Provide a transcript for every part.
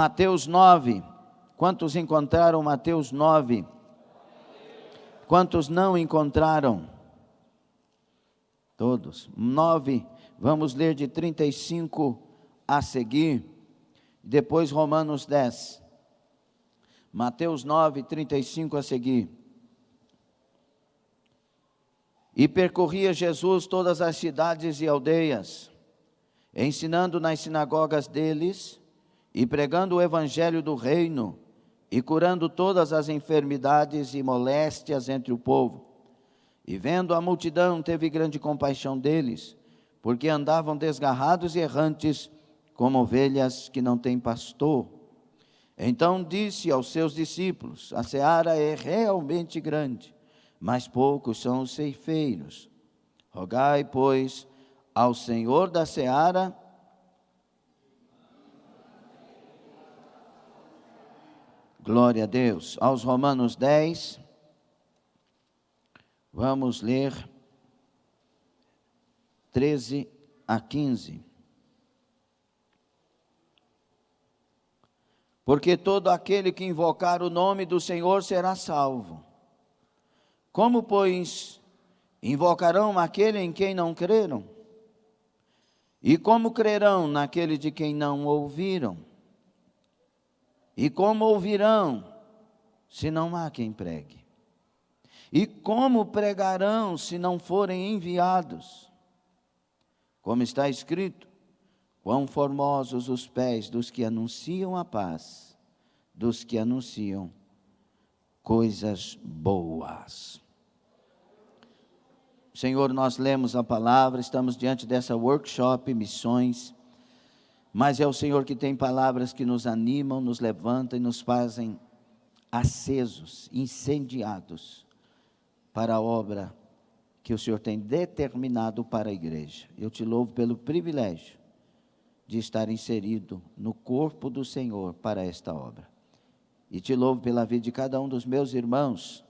Mateus 9. Quantos encontraram Mateus 9? Quantos não encontraram? Todos. 9. Vamos ler de 35 a seguir. Depois Romanos 10. Mateus 9, 35 a seguir. E percorria Jesus todas as cidades e aldeias, ensinando nas sinagogas deles, e pregando o evangelho do reino, e curando todas as enfermidades e moléstias entre o povo. E vendo a multidão, teve grande compaixão deles, porque andavam desgarrados e errantes, como ovelhas que não têm pastor. Então disse aos seus discípulos: a seara é realmente grande, mas poucos são os ceifeiros. Rogai, pois, ao Senhor da seara glória a Deus. Aos Romanos 10, vamos ler 13 a 15. Porque todo aquele que invocar o nome do Senhor será salvo. Como, pois, invocarão aquele em quem não creram? E como crerão naquele de quem não ouviram? E como ouvirão, se não há quem pregue? E como pregarão, se não forem enviados? Como está escrito: quão formosos os pés dos que anunciam a paz, dos que anunciam coisas boas. Senhor, nós lemos a palavra, estamos diante dessa workshop, missões, mas é o Senhor que tem palavras que nos animam, nos levantam e nos fazem acesos, incendiados para a obra que o Senhor tem determinado para a igreja. Eu te louvo pelo privilégio de estar inserido no corpo do Senhor para esta obra. E te louvo pela vida de cada um dos meus irmãos,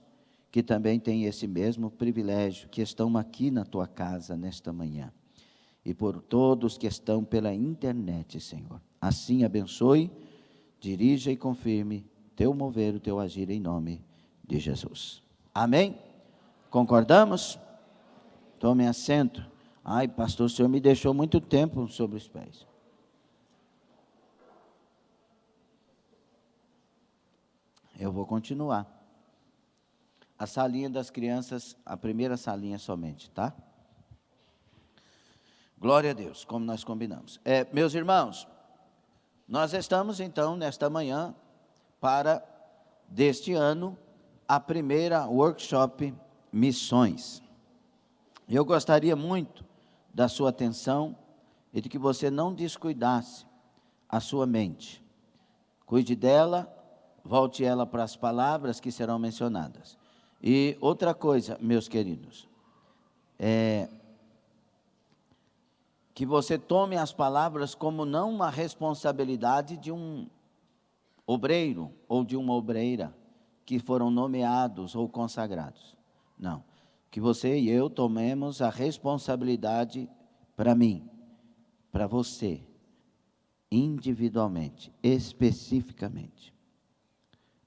que também tem esse mesmo privilégio, que estão aqui na tua casa nesta manhã. E por todos que estão pela internet, Senhor. Assim abençoe, dirija e confirme teu mover, o teu agir em nome de Jesus. Amém? Concordamos? Tome assento. Ai, pastor, o senhor me deixou muito tempo sobre os pés. Eu vou continuar. A salinha das crianças, a primeira salinha somente, tá? Glória a Deus, como nós combinamos. Meus irmãos, nós estamos então, nesta manhã, para, deste ano, a primeira workshop Missões. Eu gostaria muito da sua atenção e de que você não descuidasse a sua mente. Cuide dela, volte ela para as palavras que serão mencionadas. E outra coisa, meus queridos, que você tome as palavras como não uma responsabilidade de um obreiro ou de uma obreira que foram nomeados ou consagrados. Não, que você e eu tomemos a responsabilidade para mim, para você, individualmente, especificamente,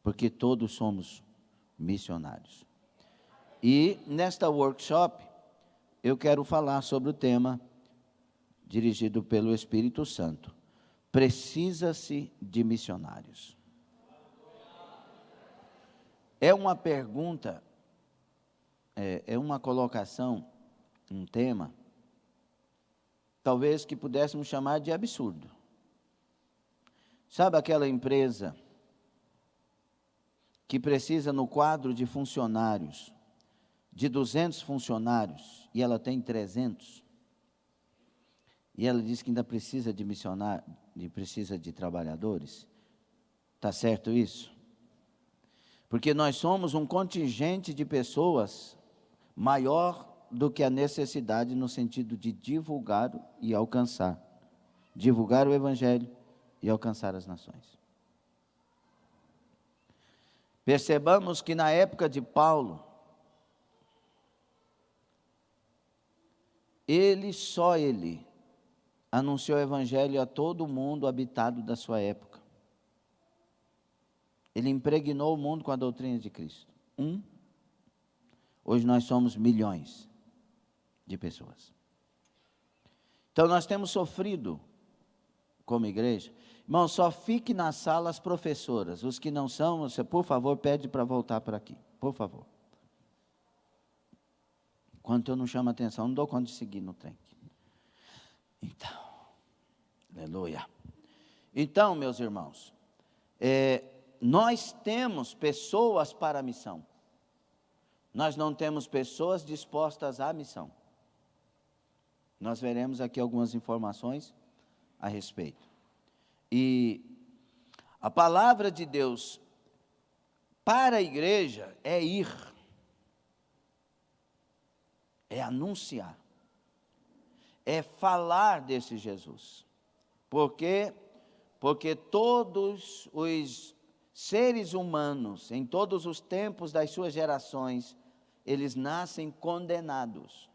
porque todos somos missionários. E nesta workshop, eu quero falar sobre o tema dirigido pelo Espírito Santo. Precisa-se de missionários. É uma pergunta, é uma colocação, um tema, talvez que pudéssemos chamar de absurdo. Sabe aquela empresa que precisa no quadro de funcionários, de 200 funcionários, e ela tem 300? E ela diz que ainda precisa de missionários, precisa de trabalhadores. Está certo isso? Porque nós somos um contingente de pessoas maior do que a necessidade no sentido de divulgar e alcançar. Divulgar o Evangelho e alcançar as nações. Percebamos que na época de Paulo, só ele, anunciou o Evangelho a todo mundo habitado da sua época. Ele impregnou o mundo com a doutrina de Cristo. Hoje nós somos milhões de pessoas. Então nós temos sofrido como igreja. Irmão, só fique nas salas professoras. Os que não são, você, por favor, pede para voltar para aqui. Por favor. Enquanto eu não chamo a atenção, não dou conta de seguir no trem. Então, aleluia. Então, meus irmãos, nós temos pessoas para a missão. Nós não temos pessoas dispostas à missão. Nós veremos aqui algumas informações a respeito. E a palavra de Deus para a igreja é ir, é anunciar, é falar desse Jesus. Porque todos os seres humanos, em todos os tempos das suas gerações, eles nascem condenados.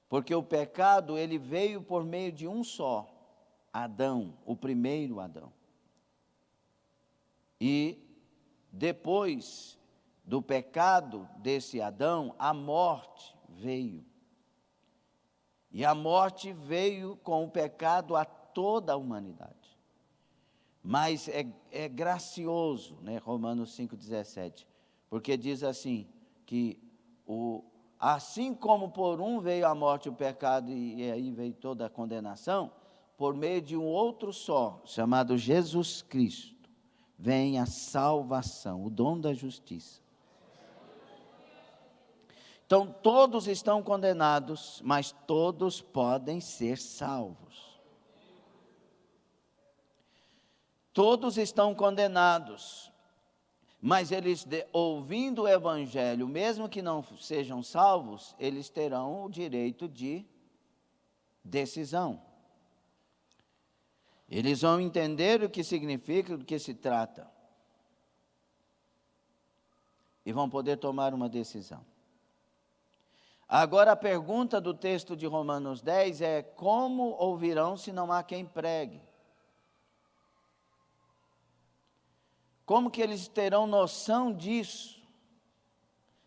Porque o pecado, ele veio por meio de um só, Adão, o primeiro Adão. E depois do pecado desse Adão, a morte veio. E a morte veio com o pecado a toda a humanidade. Mas é gracioso, né? Romanos 5,17, porque diz assim, que assim como por um veio a morte, o pecado, e aí veio toda a condenação, por meio de um outro só, chamado Jesus Cristo, vem a salvação, o dom da justiça. Então, todos estão condenados, mas todos podem ser salvos. Todos estão condenados, mas eles, ouvindo o Evangelho, mesmo que não sejam salvos, eles terão o direito de decisão. Eles vão entender o que significa, do que se trata. E vão poder tomar uma decisão. Agora a pergunta do texto de Romanos 10 é: como ouvirão se não há quem pregue? Como que eles terão noção disso,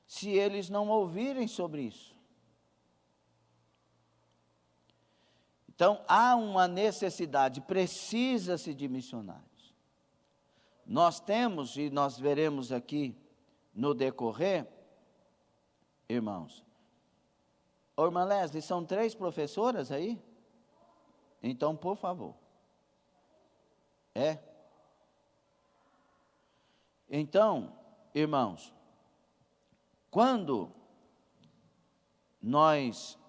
se eles não ouvirem sobre isso? Então, há uma necessidade, precisa-se de missionários. Nós temos, e nós veremos aqui no decorrer, irmãos. Ô, irmã Leslie, são 3 professoras aí? Então, por favor. Então, irmãos, quando nós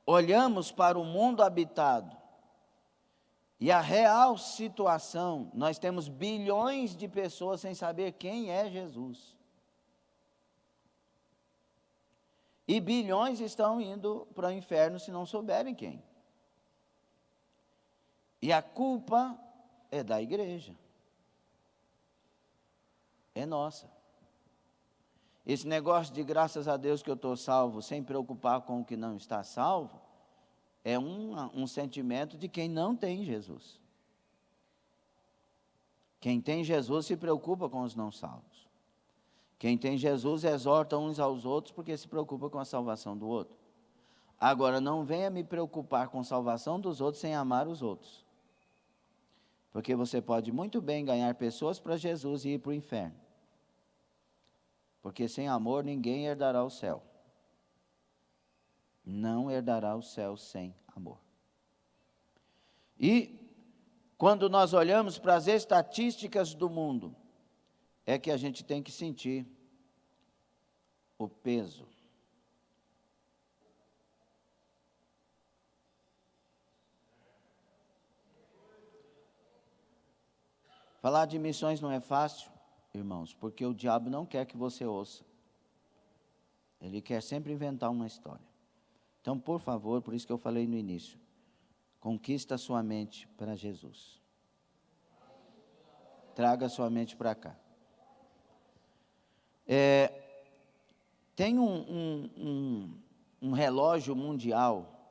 olhamos para o mundo habitado e a real situação, nós temos bilhões de pessoas sem saber quem é Jesus. E bilhões estão indo para o inferno se não souberem quem. E a culpa é da igreja. É nossa. Esse negócio de graças a Deus que eu estou salvo, sem preocupar com o que não está salvo, é um sentimento de quem não tem Jesus. Quem tem Jesus se preocupa com os não salvos. Quem tem Jesus exorta uns aos outros porque se preocupa com a salvação do outro. Agora, não venha me preocupar com a salvação dos outros sem amar os outros. Porque você pode muito bem ganhar pessoas para Jesus e ir para o inferno. Porque sem amor ninguém herdará o céu. Não herdará o céu sem amor. E quando nós olhamos para as estatísticas do mundo, é que a gente tem que sentir o peso. Falar de missões não é fácil, irmãos, porque o diabo não quer que você ouça. Ele quer sempre inventar uma história. Então, por favor, por isso que eu falei no início, conquista a sua mente para Jesus. Traga a sua mente para cá. Tem um relógio mundial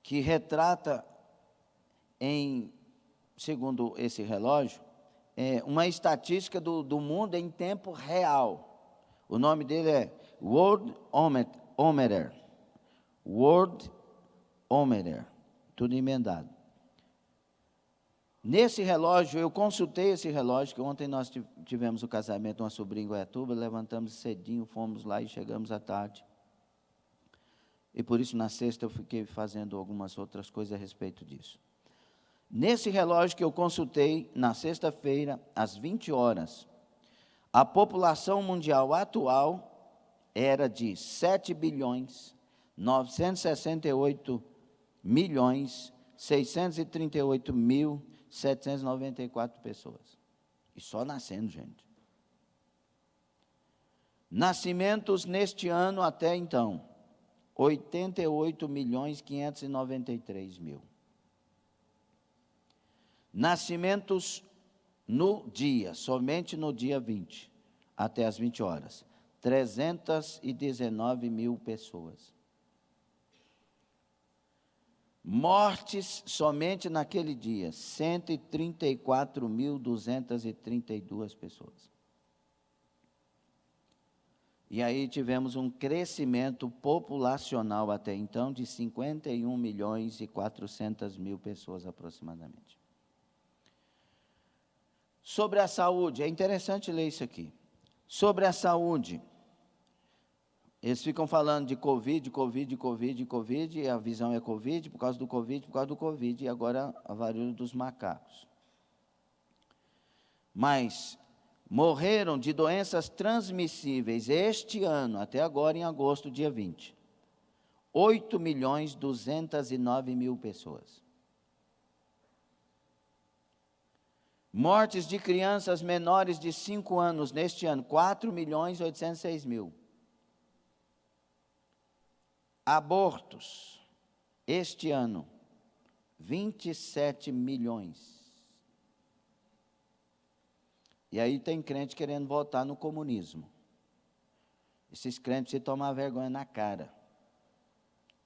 que retrata, segundo esse relógio, uma estatística do mundo em tempo real. O nome dele é Worldometer. Worldometer, tudo emendado. Nesse relógio, eu consultei esse relógio, que ontem nós tivemos o casamento de uma sobrinha em Goiatuba, levantamos cedinho, fomos lá e chegamos à tarde. E por isso, na sexta, eu fiquei fazendo algumas outras coisas a respeito disso. Nesse relógio que eu consultei, na sexta-feira, às 20 horas, a população mundial atual era de 7 bilhões, 968 milhões, 638.794 pessoas. E só nascendo, gente. Nascimentos neste ano até então, 88.593.000. Nascimentos no dia, somente no dia 20, até as 20 horas, 319.000 pessoas. Mortes somente naquele dia, 134.232 pessoas. E aí tivemos um crescimento populacional até então de 51.400.000 pessoas aproximadamente. Sobre a saúde, é interessante ler isso aqui. Sobre a saúde, eles ficam falando de Covid, e a visão é Covid, por causa do Covid, e agora a varíola dos macacos. Mas morreram de doenças transmissíveis este ano, até agora em agosto, dia 20, 8.209.000 pessoas. Mortes de crianças menores de 5 anos neste ano, 4.806.000. Abortos, este ano, 27 milhões. E aí tem crente querendo voltar no comunismo. Esses crentes precisam tomar vergonha na cara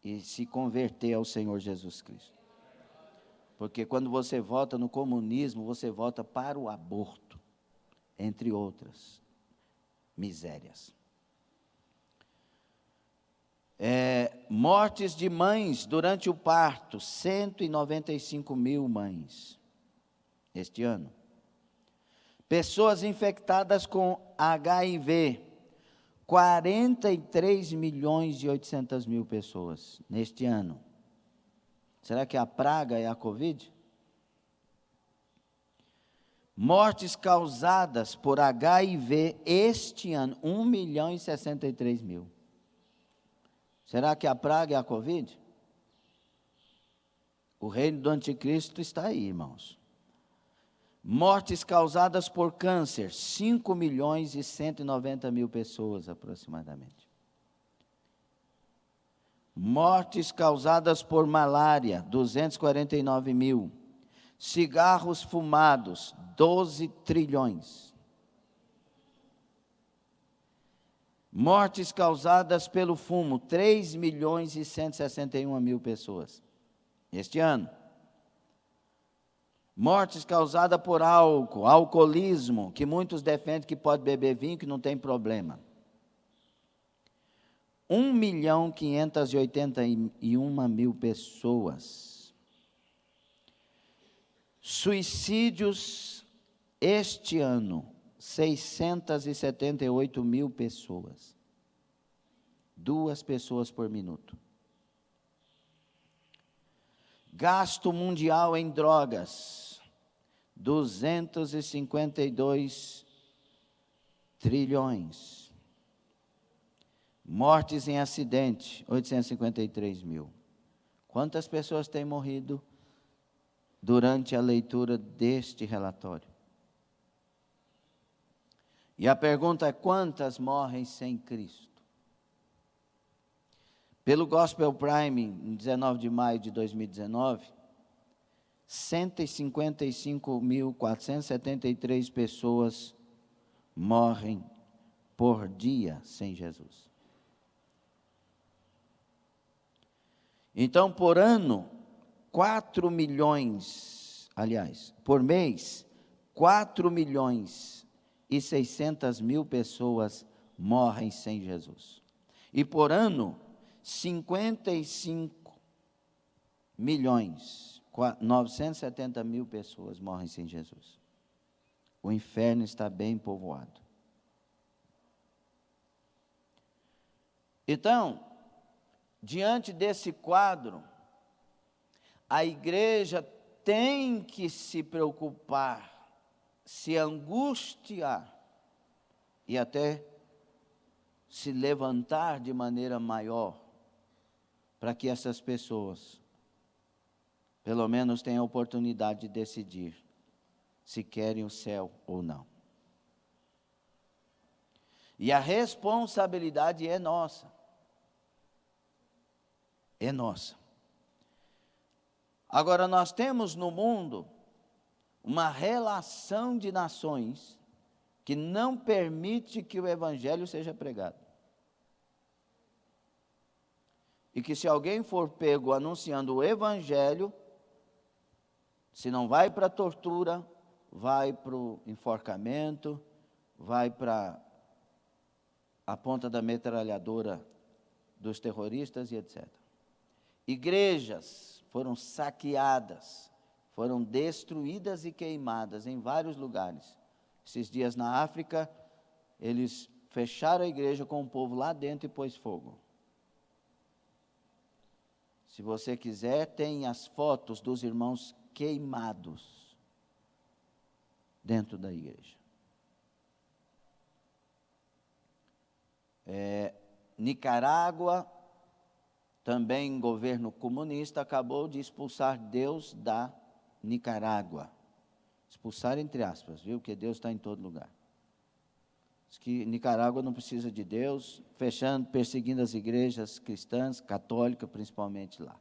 e se converter ao Senhor Jesus Cristo. Porque quando você vota no comunismo, você vota para o aborto, entre outras misérias. Mortes de mães durante o parto, 195.000 mães, este ano. Pessoas infectadas com HIV, 43.800.000 pessoas, neste ano. Será que a praga é a Covid? Mortes causadas por HIV este ano, 1.063.000. Será que a praga é a Covid? O reino do anticristo está aí, irmãos. Mortes causadas por câncer, 5.190.000 pessoas aproximadamente. Mortes causadas por malária, 249.000. Cigarros fumados, 12 trilhões. Mortes causadas pelo fumo, 3.161.000 pessoas, este ano. Mortes causadas por álcool, alcoolismo, que muitos defendem que pode beber vinho, que não tem problema. 1.581.000 pessoas. Suicídios este ano, 678.000 pessoas. 2 pessoas por minuto. Gasto mundial em drogas, 252 trilhões. Mortes em acidente, 853.000. Quantas pessoas têm morrido durante a leitura deste relatório? E a pergunta é: quantas morrem sem Cristo? Pelo Gospel Prime, em 19 de maio de 2019, 155.473 pessoas morrem por dia sem Jesus. Então, por ano, 4 milhões, aliás, por mês, 4.600.000 pessoas morrem sem Jesus. E por ano, 55.970.000 pessoas morrem sem Jesus. O inferno está bem povoado. Então, diante desse quadro, a igreja tem que se preocupar, se angustiar e até se levantar de maneira maior, para que essas pessoas, pelo menos, tenham a oportunidade de decidir se querem o céu ou não. E a responsabilidade é nossa. É nossa. Agora, nós temos no mundo uma relação de nações que não permite que o evangelho seja pregado. E que se alguém for pego anunciando o evangelho, se não vai para a tortura, vai para o enforcamento, vai para a ponta da metralhadora dos terroristas e etc. Igrejas foram saqueadas, foram destruídas e queimadas em vários lugares. Esses dias na África, eles fecharam a igreja com o povo lá dentro e pôs fogo. Se você quiser, tem as fotos dos irmãos queimados dentro da igreja. Nicarágua, também governo comunista, acabou de expulsar Deus da Nicarágua. Expulsar entre aspas, viu? Porque Deus está em todo lugar. Diz que Nicarágua não precisa de Deus, fechando, perseguindo as igrejas cristãs, católicas principalmente lá.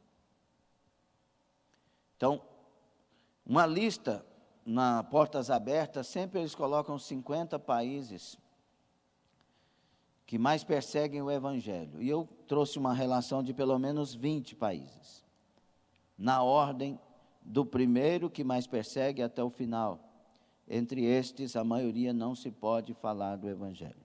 Então, uma lista na Portas Abertas, sempre eles colocam 50 países que mais perseguem o evangelho. E eu trouxe uma relação de pelo menos 20 países, na ordem do primeiro que mais persegue até o final. Entre estes, a maioria não se pode falar do evangelho.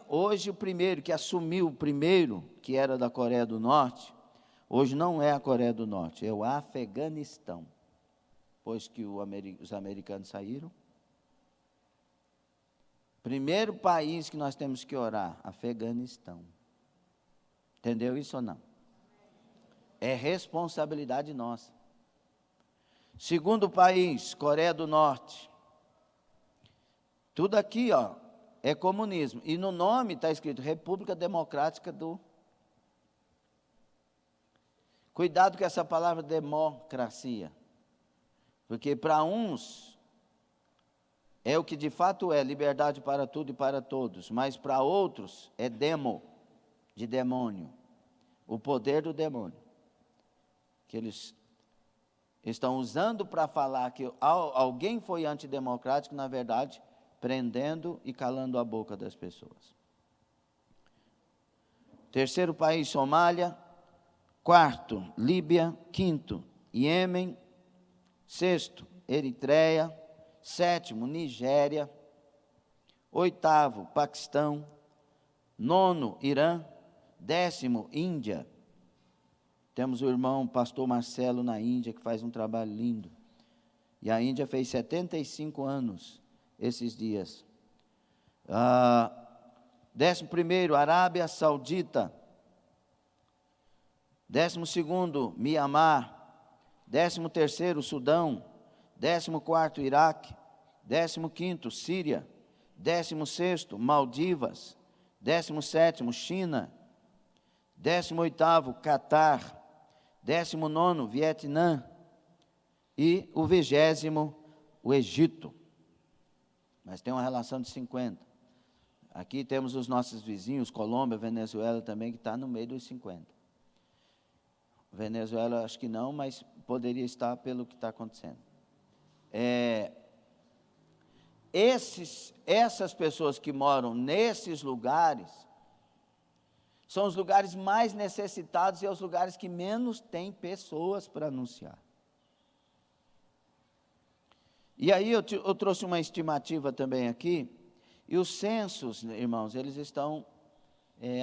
Hoje o primeiro que assumiu, o primeiro que era da Coreia do Norte, hoje não é a Coreia do Norte, é o Afeganistão. Depois que os americanos saíram, primeiro país que nós temos que orar, Afeganistão. Entendeu isso ou não? É responsabilidade nossa. Segundo país, Coreia do Norte. Tudo aqui, é comunismo. E no nome está escrito República Democrática do... Cuidado com essa palavra democracia. Porque para uns é o que de fato é liberdade para tudo e para todos, mas para outros é demo, de demônio, o poder do demônio, que eles estão usando para falar que alguém foi antidemocrático, na verdade, prendendo e calando a boca das pessoas. Terceiro país, Somália. Quarto, Líbia. Quinto, Iêmen. Sexto, Eritreia. Sétimo, Nigéria. Oitavo, Paquistão. Nono, Irã. Décimo, Índia. Temos o irmão pastor Marcelo na Índia, que faz um trabalho lindo. E a Índia fez 75 anos esses dias. 11º, Arábia Saudita. 12º, Mianmar. 13º, Sudão. 14º, Iraque. 15º, Síria. 16º, Maldivas. 17º, China. 18º, Catar. 19º, Vietnã. E o 20º, o Egito. Mas tem uma relação de 50. Aqui temos os nossos vizinhos, Colômbia, Venezuela também, que está no meio dos 50. Venezuela acho que não, mas poderia estar pelo que está acontecendo. Essas pessoas que moram nesses lugares, são os lugares mais necessitados e os lugares que menos tem pessoas para anunciar. E aí eu trouxe uma estimativa também aqui, e os censos, irmãos, eles estão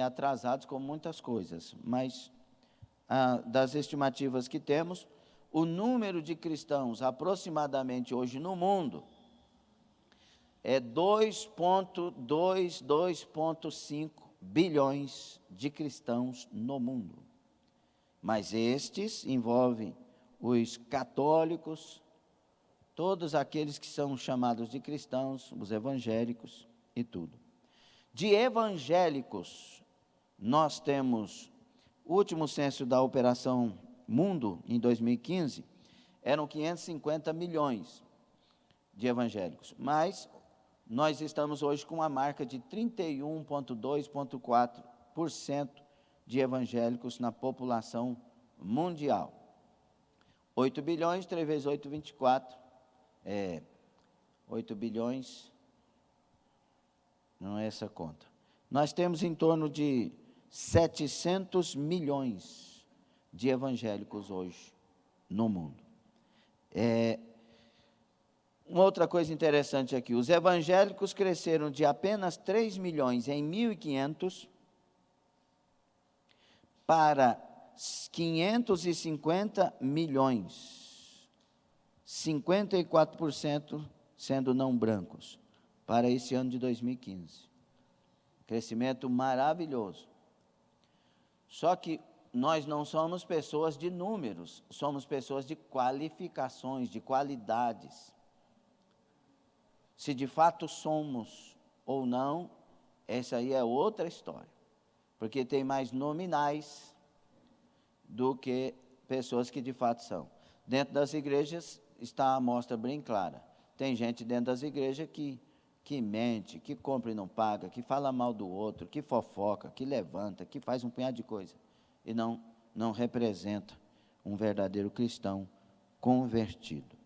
atrasados com muitas coisas, mas das estimativas que temos, o número de cristãos aproximadamente hoje no mundo é 2,5 bilhões de cristãos no mundo. Mas estes envolvem os católicos, todos aqueles que são chamados de cristãos, os evangélicos e tudo. De evangélicos, nós temos o último censo da Operação Mundo, em 2015, eram 550 milhões de evangélicos, mas nós estamos hoje com uma marca de 31,2,4% de evangélicos na população mundial. 8 bilhões, 3 vezes 8, 24, 8 bilhões, não é essa conta. Nós temos em torno de 700 milhões de evangélicos hoje no mundo. Uma outra coisa interessante aqui, os evangélicos cresceram de apenas 3 milhões em 1500 para 550 milhões, 54% sendo não brancos, para esse ano de 2015. Crescimento maravilhoso. Só que nós não somos pessoas de números, somos pessoas de qualificações, de qualidades. Se de fato somos ou não, essa aí é outra história. Porque tem mais nominais do que pessoas que de fato são. Dentro das igrejas está a amostra bem clara. Tem gente dentro das igrejas que mente, que compra e não paga, que fala mal do outro, que fofoca, que levanta, que faz um punhado de coisa. E não representa um verdadeiro cristão convertido.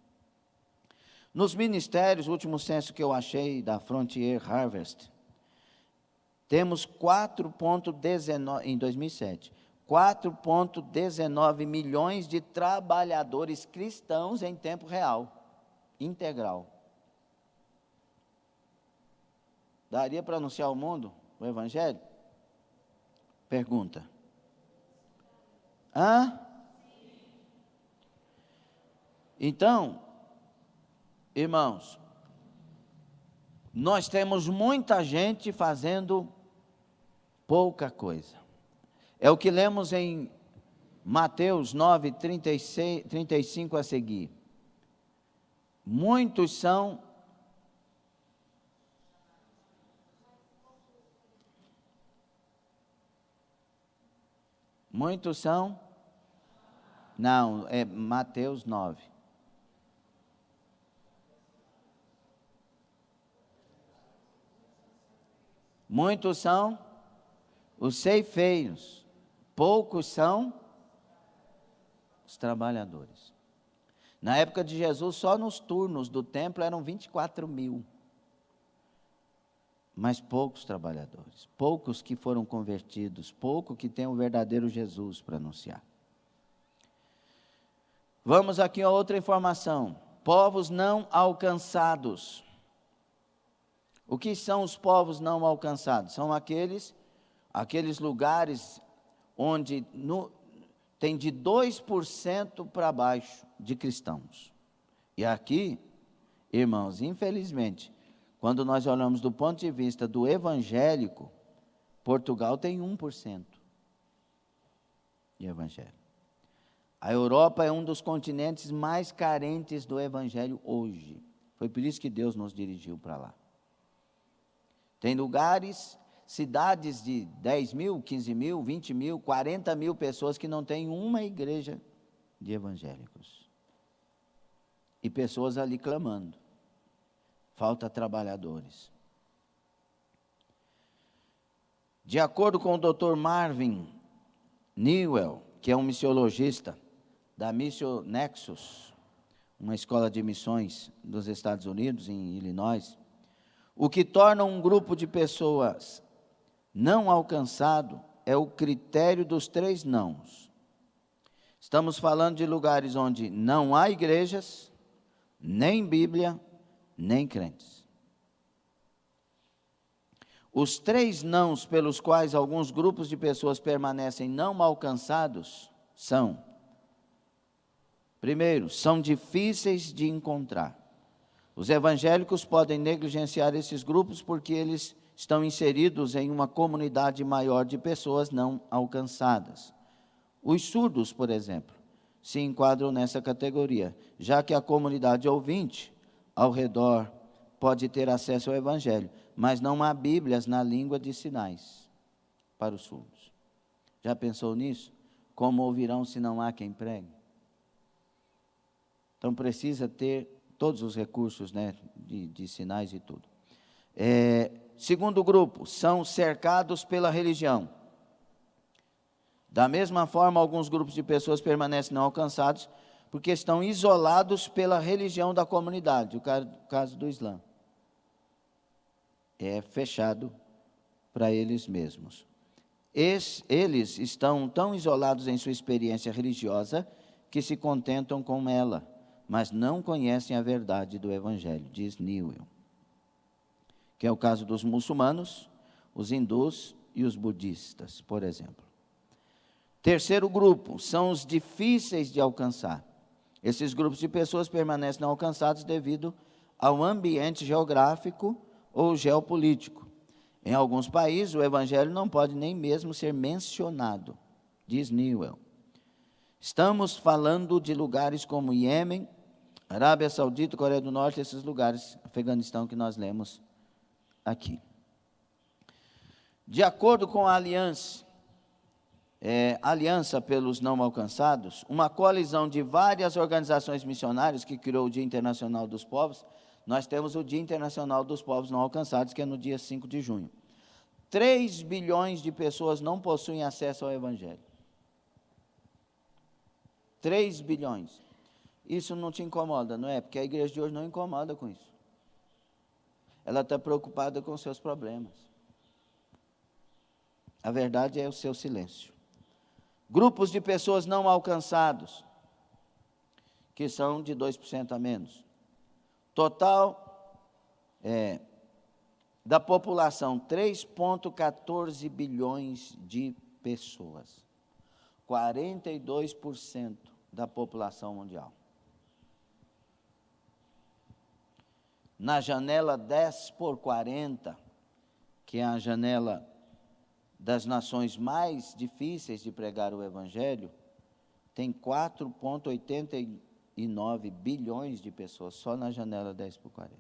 Nos ministérios, o último censo que eu achei da Frontier Harvest, temos 4,19, em 2007, 4,19 milhões de trabalhadores cristãos em tempo real, integral. Daria para anunciar ao mundo o Evangelho? Pergunta. Então, irmãos, nós temos muita gente fazendo pouca coisa. É o que lemos em Mateus 9, 35 a seguir. Muitos são não, é Mateus 9. Muitos são os ceifeiros, poucos são os trabalhadores. Na época de Jesus, só nos turnos do templo eram 24 mil. Mas poucos trabalhadores, poucos que foram convertidos, pouco que tem o verdadeiro Jesus para anunciar. Vamos aqui a outra informação. Povos não alcançados. O que são os povos não alcançados? São aqueles lugares onde tem de 2% para baixo de cristãos. E aqui, irmãos, infelizmente, quando nós olhamos do ponto de vista do evangélico, Portugal tem 1% de evangélico. A Europa é um dos continentes mais carentes do evangelho hoje. Foi por isso que Deus nos dirigiu para lá. Tem lugares, cidades de 10 mil, 15 mil, 20 mil, 40 mil pessoas que não têm uma igreja de evangélicos. E pessoas ali clamando. Falta trabalhadores. De acordo com o Dr. Marvin Newell, que é um missiologista da Mission Nexus, uma escola de missões dos Estados Unidos, em Illinois, o que torna um grupo de pessoas não alcançado é o critério dos 3 nãos. Estamos falando de lugares onde não há igrejas, nem Bíblia, nem crentes. Os 3 nãos pelos quais alguns grupos de pessoas permanecem não alcançados são: primeiro, são difíceis de encontrar. Os evangélicos podem negligenciar esses grupos porque eles estão inseridos em uma comunidade maior de pessoas não alcançadas. Os surdos, por exemplo, se enquadram nessa categoria, já que a comunidade ouvinte ao redor pode ter acesso ao evangelho, mas não há bíblias na língua de sinais para os surdos. Já pensou nisso? Como ouvirão se não há quem pregue? Então precisa ter todos os recursos, né, de sinais e tudo. Segundo grupo, são cercados pela religião. Da mesma forma, alguns grupos de pessoas permanecem não alcançados porque estão isolados pela religião da comunidade. O caso do Islã é fechado para eles mesmos. Eles estão tão isolados em sua experiência religiosa que se contentam com ela, mas não conhecem a verdade do Evangelho, diz Newell, que é o caso dos muçulmanos, os hindus e os budistas, por exemplo. Terceiro grupo, são os difíceis de alcançar. Esses grupos de pessoas permanecem não alcançados devido ao ambiente geográfico ou geopolítico. Em alguns países, o Evangelho não pode nem mesmo ser mencionado, diz Newell. Estamos falando de lugares como Iêmen, Arábia Saudita, Coreia do Norte, esses lugares, Afeganistão, que nós lemos aqui. De acordo com a Aliança pelos Não Alcançados, uma coalizão de várias organizações missionárias que criou o Dia Internacional dos Povos, nós temos o Dia Internacional dos Povos Não Alcançados, que é no dia 5 de junho. 3 bilhões de pessoas não possuem acesso ao Evangelho. 3 bilhões. Isso não te incomoda, não é? Porque a igreja de hoje não incomoda com isso. Ela está preocupada com os seus problemas. A verdade é o seu silêncio. Grupos de pessoas não alcançados, que são de 2% a menos. Total da população, 3,14 bilhões de pessoas. 42% da população mundial. Na janela 10/40, que é a janela das nações mais difíceis de pregar o Evangelho, tem 4,89 bilhões de pessoas, só na janela 10/40.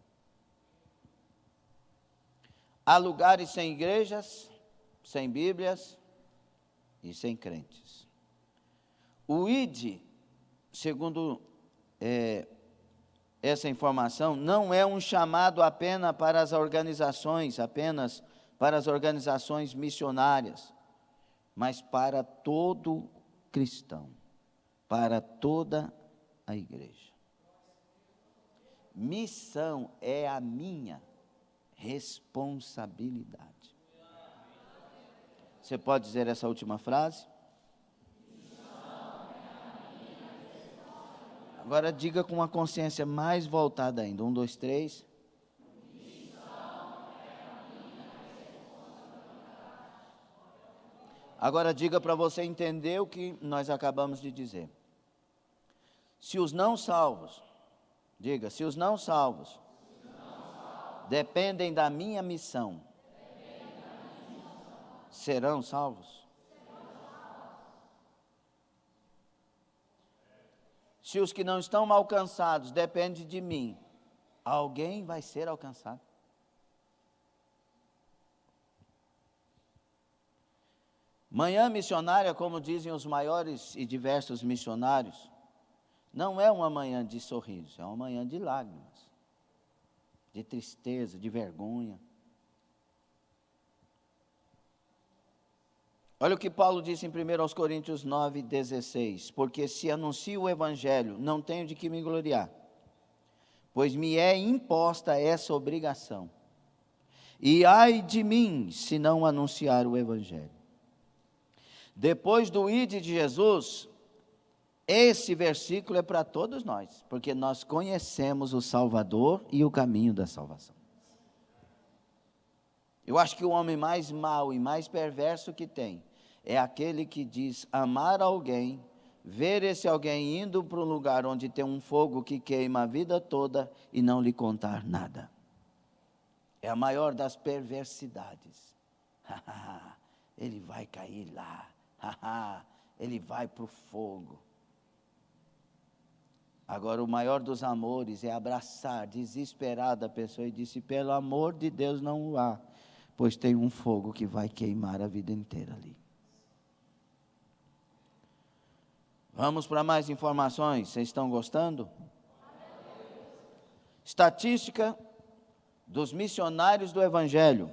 Há lugares sem igrejas, sem Bíblias e sem crentes. O ID, segundo essa informação, não é um chamado apenas para as organizações missionárias, mas para todo cristão, para toda a igreja. Missão é a minha responsabilidade. Você pode dizer essa última frase? Agora diga com uma consciência mais voltada ainda. 1, 2, 3. Agora diga para você entender o que nós acabamos de dizer. Se os não salvos, diga, se os não salvos dependem da minha missão, serão salvos? Se os que não estão alcançados dependem de mim, alguém vai ser alcançado? Manhã missionária, como dizem os maiores e diversos missionários, não é uma manhã de sorriso, é uma manhã de lágrimas, de tristeza, de vergonha. Olha o que Paulo disse em 1 Coríntios 9,16. Porque se anuncio o Evangelho, não tenho de que me gloriar, pois me é imposta essa obrigação. E ai de mim, se não anunciar o Evangelho. Depois do ide de Jesus, Esse versículo é para todos nós, porque nós conhecemos o Salvador e o caminho da salvação. Eu acho que o homem mais mau e mais perverso que tem é aquele que diz amar alguém, ver esse alguém indo para um lugar onde tem um fogo que queima a vida toda e não lhe contar nada. É a maior das perversidades. Ele vai cair lá, ele vai para o fogo. Agora, o maior dos amores é abraçar desesperada a pessoa e dizer: pelo amor de Deus, não o há, pois tem um fogo que vai queimar a vida inteira ali. Vamos para mais informações, vocês estão gostando? Estatística dos missionários do Evangelho.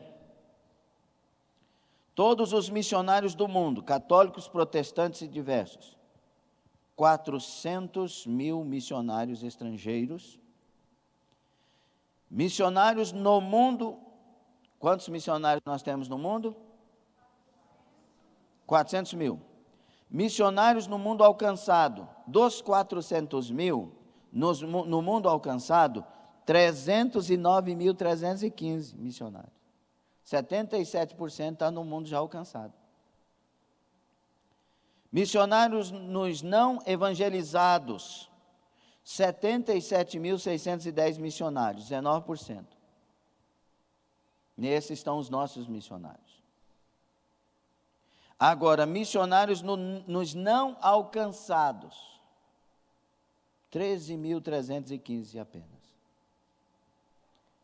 Todos os missionários do mundo, católicos, protestantes e diversos, 400 mil missionários estrangeiros. Missionários no mundo, quantos missionários nós temos no mundo? 400 mil. Missionários no mundo alcançado, dos 400 mil, no mundo alcançado, 309.315 missionários. 77% está no mundo já alcançado. Missionários nos não evangelizados, 77.610 missionários, 19%. Nesses estão os nossos missionários. Agora, missionários nos não alcançados, 13.315 apenas.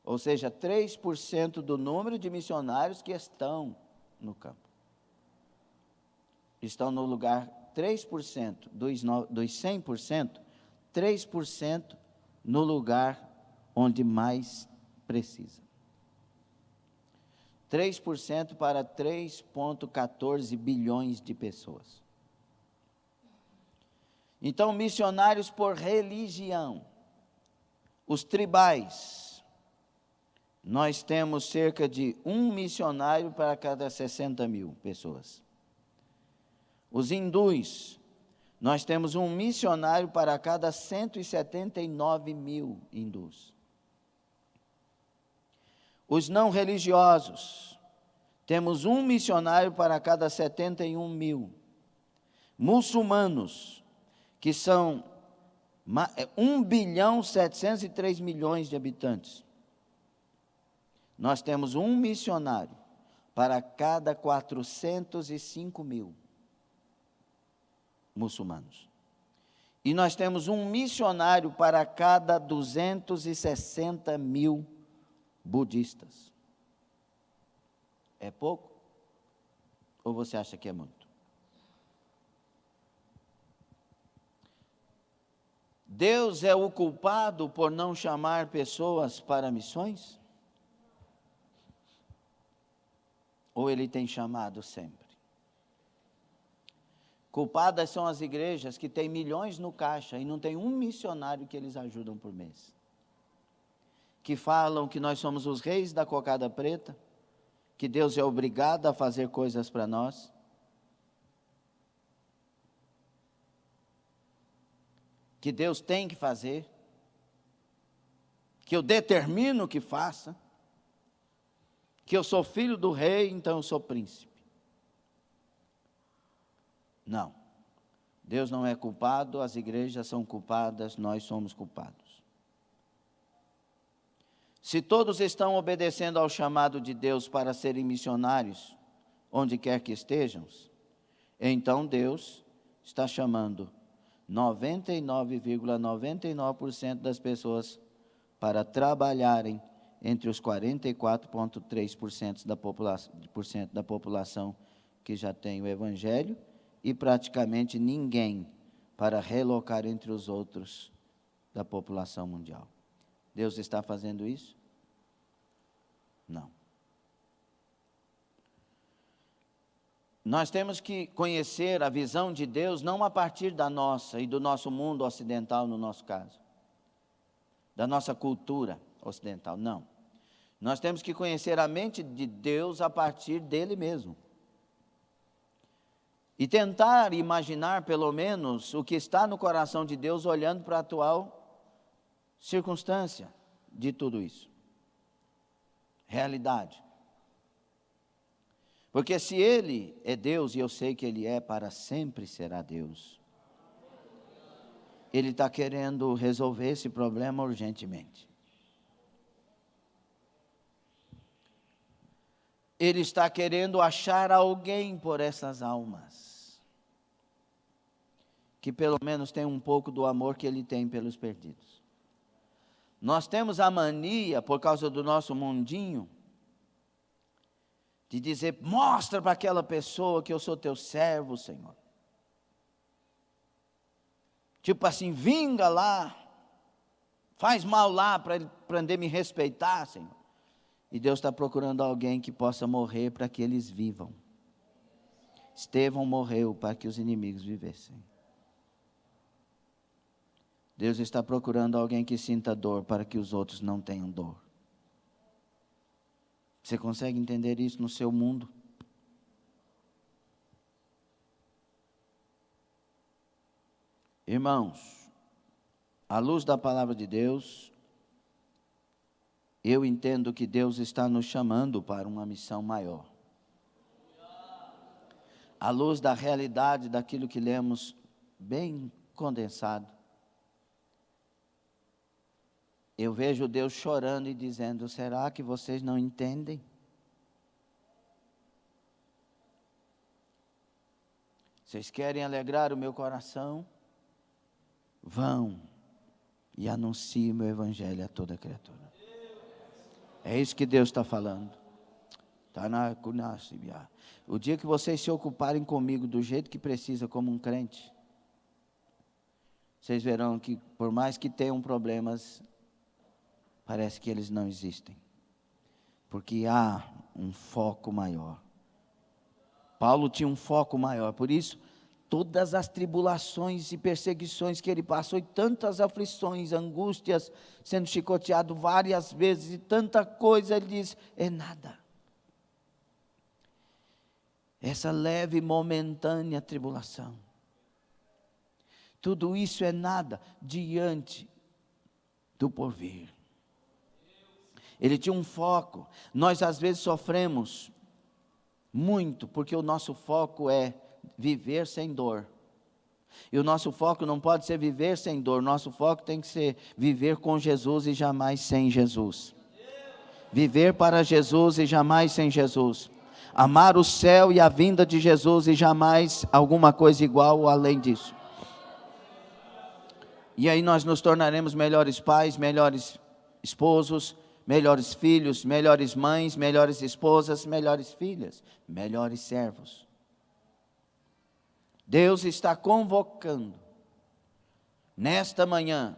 Ou seja, 3% do número de missionários que estão no campo. Estão no lugar 3% dos 100%, 3% no lugar onde mais precisa. 3% para 3,14 bilhões de pessoas. Então, missionários por religião. Os tribais, nós temos cerca de um missionário para cada 60 mil pessoas. Os hindus, nós temos um missionário para cada 179 mil hindus. Os não religiosos, temos um missionário para cada 71 mil. Muçulmanos, que são 1.703 bilhões de habitantes. Nós temos um missionário para cada 405 mil muçulmanos. E nós temos um missionário para cada 260 mil budistas. É pouco? Ou você acha que é muito? Deus é o culpado por não chamar pessoas para missões? Ou Ele tem chamado sempre? Culpadas são as igrejas que têm milhões no caixa e não tem um missionário que eles ajudam por mês. Que falam que nós somos os reis da cocada preta, que Deus é obrigado a fazer coisas para nós. Que Deus tem que fazer. Que eu determino que faça. Que eu sou filho do rei, então eu sou príncipe. Não, Deus não é culpado, as igrejas são culpadas, nós somos culpados. Se todos estão obedecendo ao chamado de Deus para serem missionários, onde quer que estejam, então Deus está chamando 99,99% das pessoas para trabalharem entre os 44,3% da população que já tem o Evangelho, e praticamente ninguém para relocar entre os outros da população mundial. Deus está fazendo isso? Não. Nós temos que conhecer a visão de Deus não a partir da nossa e do nosso mundo ocidental, no nosso caso, da nossa cultura ocidental, não. Nós temos que conhecer a mente de Deus a partir dele mesmo. e tentar imaginar pelo menos o que está no coração de Deus olhando para a atual circunstância de tudo isso. Realidade. Porque se Ele é Deus, e eu sei que Ele é, para sempre será Deus, Ele está querendo resolver esse problema urgentemente. Ele está querendo achar alguém por essas almas, que pelo menos tem um pouco do amor que Ele tem pelos perdidos. Nós temos a mania, por causa do nosso mundinho, de dizer, mostra para aquela pessoa que eu sou teu servo, Senhor. Tipo assim, vinga lá, faz mal lá para ele aprender a me respeitar, Senhor. E Deus está procurando alguém que possa morrer para que eles vivam. Estevão morreu para que os inimigos vivessem. Deus está procurando alguém que sinta dor para que os outros não tenham dor. Você consegue entender isso no seu mundo? Irmãos, à luz da palavra de Deus, eu entendo que Deus está nos chamando para uma missão maior. À luz da realidade daquilo que lemos, bem condensado, eu vejo Deus chorando e dizendo, será que vocês não entendem? Vocês querem alegrar o meu coração? Vão e anunciem o meu evangelho a toda criatura. É isso que Deus está falando. O dia que vocês se ocuparem comigo do jeito que precisa, como um crente, vocês verão que por mais que tenham problemas, parece que eles não existem. Porque há um foco maior. Paulo tinha um foco maior, por isso, todas as tribulações e perseguições que ele passou, e tantas aflições, angústias, sendo chicoteado várias vezes, e tanta coisa, ele diz, é nada. Essa leve e momentânea tribulação. Tudo isso é nada diante do porvir. Ele tinha um foco. Nós às vezes sofremos muito, porque o nosso foco é viver sem dor. E o nosso foco não pode ser viver sem dor, nosso foco tem que ser viver com Jesus e jamais sem Jesus. Viver para Jesus e jamais sem Jesus. Amar o céu e a vinda de Jesus e jamais alguma coisa igual ou além disso. E aí nós nos tornaremos melhores pais, melhores esposos, melhores filhos, melhores mães, melhores esposas, melhores filhas, melhores servos. Deus está convocando, nesta manhã,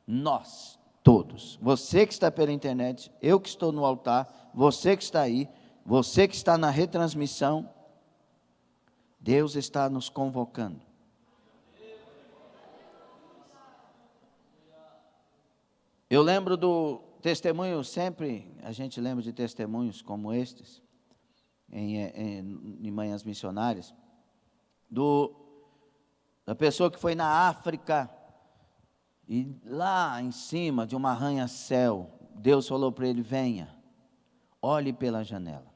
nós todos, você que está pela internet, eu que estou no altar, você que está aí, você que está na retransmissão, Deus está nos convocando. Eu lembro do testemunho, sempre a gente lembra de testemunhos como estes, em manhãs missionárias, da pessoa que foi na África, e lá em cima de uma arranha-céu, Deus falou para ele, venha, olhe pela janela.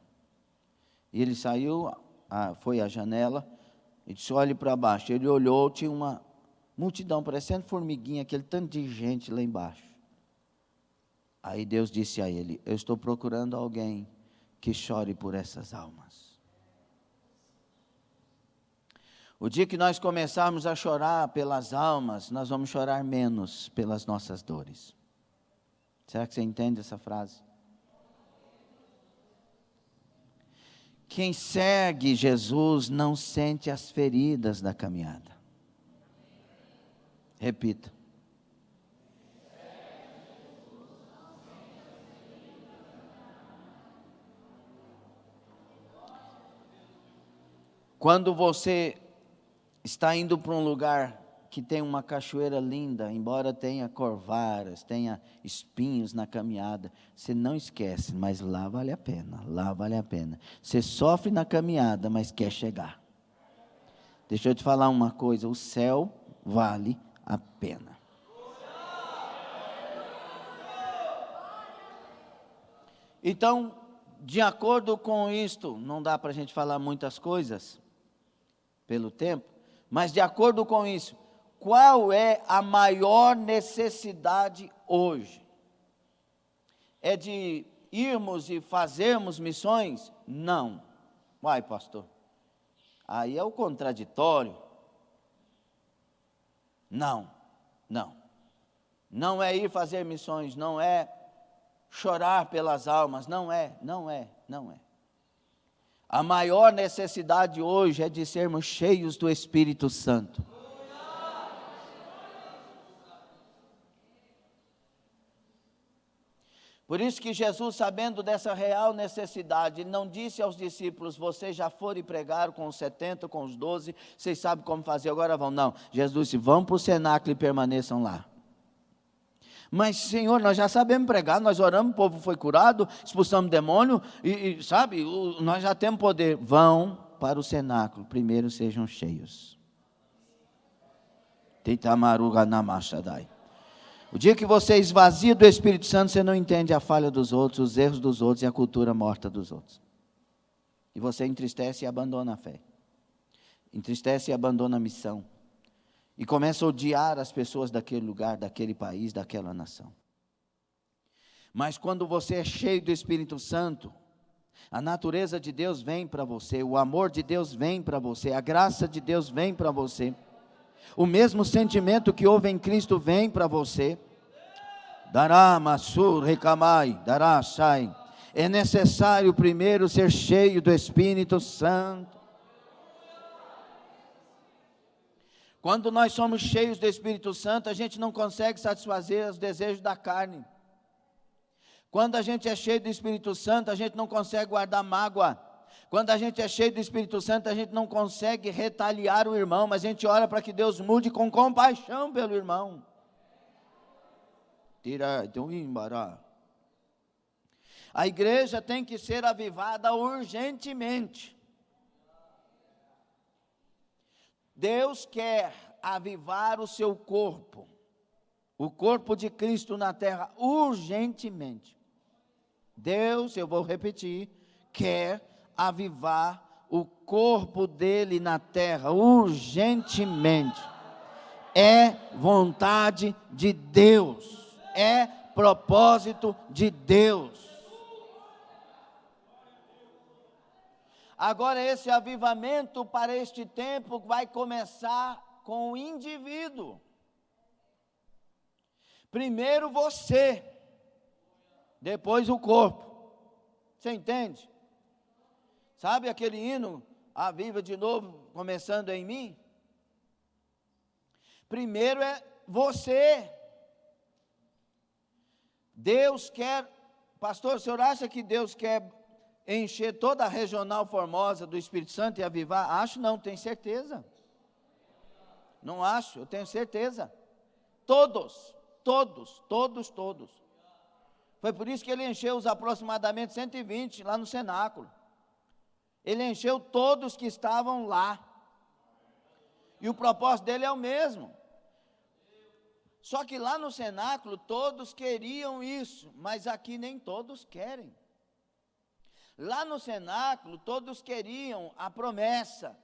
E ele saiu, foi à janela, e disse, olhe para baixo. Ele olhou, tinha uma multidão, parecendo formiguinha, aquele tanto de gente lá embaixo. Aí Deus disse a ele, eu estou procurando alguém que chore por essas almas. O dia que nós começarmos a chorar pelas almas, nós vamos chorar menos pelas nossas dores. Será que você entende essa frase? Quem segue Jesus não sente as feridas da caminhada. Repita. Quando você está indo para um lugar que tem uma cachoeira linda, embora tenha corvaras, tenha espinhos na caminhada, você não esquece, mas lá vale a pena, lá vale a pena. Você sofre na caminhada, mas quer chegar. Deixa eu te falar uma coisa, o céu vale a pena. Então, de acordo com isto, não dá para a gente falar muitas coisas, pelo tempo, mas de acordo com isso, qual é a maior necessidade hoje? É de irmos e fazermos missões? Não. Uai, pastor, aí é o contraditório. Não. Não é ir fazer missões, não é chorar pelas almas, não é. A maior necessidade hoje é de sermos cheios do Espírito Santo. Por isso que Jesus, sabendo dessa real necessidade, ele não disse aos discípulos, vocês já foram e pregaram com os 70, com os 12, vocês sabem como fazer, agora vão. Não, Jesus disse, vão para o cenáculo e permaneçam lá. Mas Senhor, nós já sabemos pregar, nós oramos, o povo foi curado, expulsamos demônio, sabe, nós já temos poder. Vão para o cenáculo, primeiro sejam cheios. Titamaruga namashadai. O dia que você esvazia do Espírito Santo, você não entende a falha dos outros, os erros dos outros e a cultura morta dos outros. E você entristece e abandona a fé. Entristece e abandona a missão. E começa a odiar as pessoas daquele lugar, daquele país, daquela nação. Mas quando você é cheio do Espírito Santo, a natureza de Deus vem para você, o amor de Deus vem para você, a graça de Deus vem para você. O mesmo sentimento que houve em Cristo vem para você. Dará Masur Recamai, dará Shai. É necessário primeiro ser cheio do Espírito Santo. Quando nós somos cheios do Espírito Santo, a gente não consegue satisfazer os desejos da carne. Quando a gente é cheio do Espírito Santo, a gente não consegue guardar mágoa. Quando a gente é cheio do Espírito Santo, a gente não consegue retaliar o irmão, mas a gente ora para que Deus mude com compaixão pelo irmão. A igreja tem que ser avivada urgentemente. Deus quer avivar o seu corpo, o corpo de Cristo na terra, urgentemente. Deus, eu vou repetir, quer avivar o corpo dele na terra, urgentemente. É vontade de Deus, é propósito de Deus. Agora esse avivamento para este tempo vai começar com o indivíduo. Primeiro você, depois o corpo. Você entende? Sabe aquele hino, aviva de novo, começando em mim? Primeiro é você. Deus quer, pastor, o senhor acha que Deus quer encher toda a regional Formosa do Espírito Santo e avivar? Acho não, tenho certeza. Não acho, eu tenho certeza. Todos. Foi por isso que ele encheu os aproximadamente 120 lá no cenáculo. Ele encheu todos que estavam lá. E o propósito dele é o mesmo. Só que lá no cenáculo todos queriam isso, mas aqui nem todos querem. Lá no cenáculo todos queriam a promessa.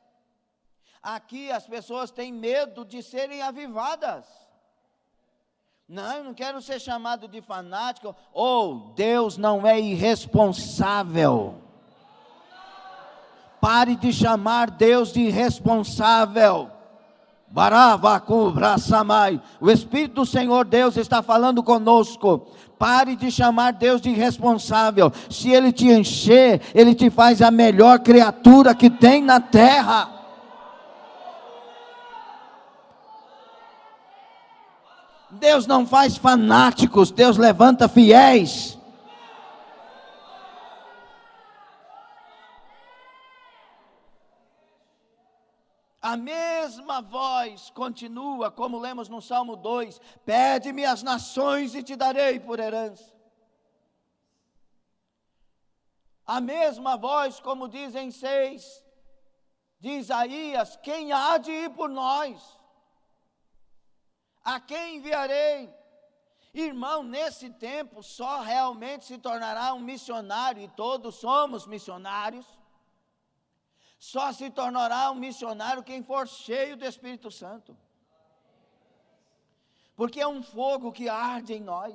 Aqui as pessoas têm medo de serem avivadas. Não, eu não quero ser chamado de fanático. Deus não é irresponsável. Pare de chamar Deus de irresponsável. O Espírito do Senhor Deus está falando conosco. Pare de chamar Deus de irresponsável. Se Ele te encher, Ele te faz a melhor criatura que tem na terra. Deus não faz fanáticos, Deus levanta fiéis. A mesma voz continua, como lemos no Salmo 2, pede-me as nações e te darei por herança. A mesma voz, como diz em 6, de Isaías: quem há de ir por nós? A quem enviarei? Irmão, nesse tempo só realmente se tornará um missionário, e todos somos missionários. Só se tornará um missionário quem for cheio do Espírito Santo. Porque é um fogo que arde em nós.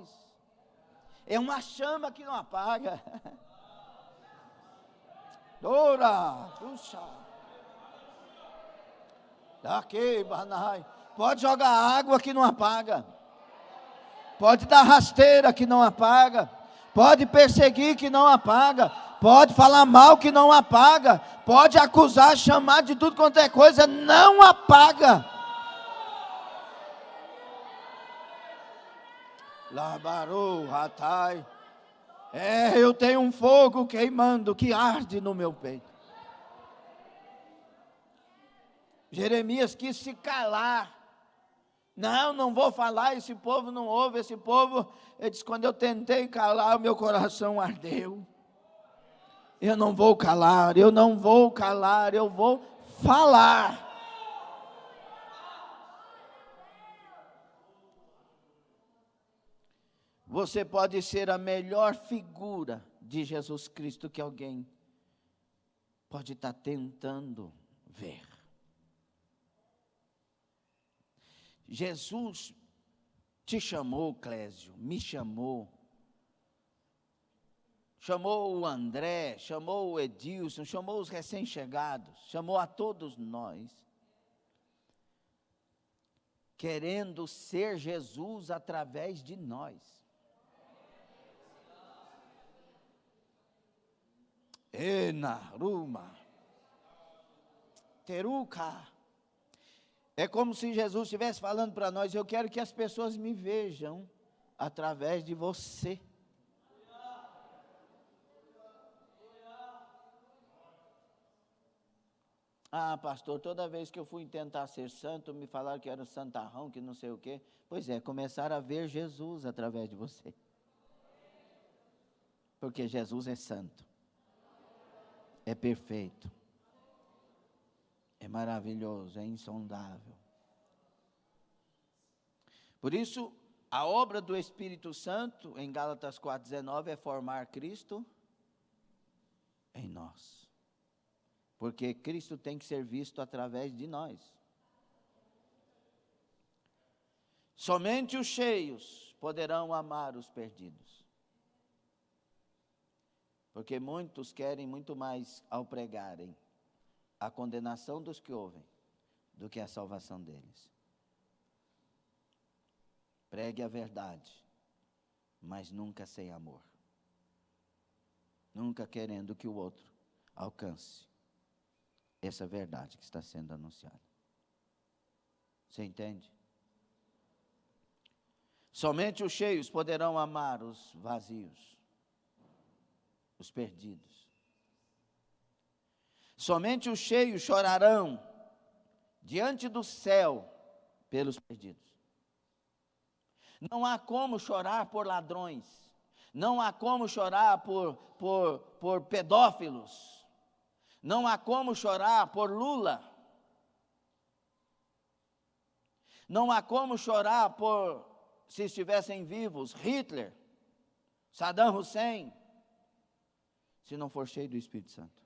É uma chama que não apaga. Ora, puxa. Daqui, banai. Pode jogar água que não apaga. Pode dar rasteira que não apaga. Pode perseguir que não apaga. Pode falar mal que não apaga. Pode acusar, chamar de tudo quanto é coisa, não apaga. Labaru, ratai. Eu tenho um fogo queimando que arde no meu peito. Jeremias quis se calar. Não vou falar, esse povo não ouve, esse povo. Ele disse: quando eu tentei calar, o meu coração ardeu. Eu não vou calar, eu vou falar. Você pode ser a melhor figura de Jesus Cristo que alguém pode estar tentando ver. Jesus te chamou, Clésio, me chamou o André, chamou o Edilson, chamou os recém-chegados, chamou a todos nós, querendo ser Jesus através de nós. Enaruma, teruca. É como se Jesus estivesse falando para nós: eu quero que as pessoas me vejam através de você. Ah, pastor, toda vez que eu fui tentar ser santo, me falaram que era um santarrão, que não sei o quê. Pois é, começaram a ver Jesus através de você. Porque Jesus é santo, é perfeito, é maravilhoso, é insondável. Por isso, a obra do Espírito Santo, em Gálatas 4,19, é formar Cristo em nós. Porque Cristo tem que ser visto através de nós. Somente os cheios poderão amar os perdidos. Porque muitos querem muito mais, ao pregarem, a condenação dos que ouvem, do que a salvação deles. Pregue a verdade, mas nunca sem amor. Nunca querendo que o outro alcance essa verdade que está sendo anunciada. Você entende? Somente os cheios poderão amar os vazios, os perdidos. Somente os cheios chorarão diante do céu pelos perdidos. Não há como chorar por ladrões. Não há como chorar por pedófilos. Não há como chorar por Lula. Não há como chorar por, se estivessem vivos, Hitler, Saddam Hussein, se não for cheio do Espírito Santo.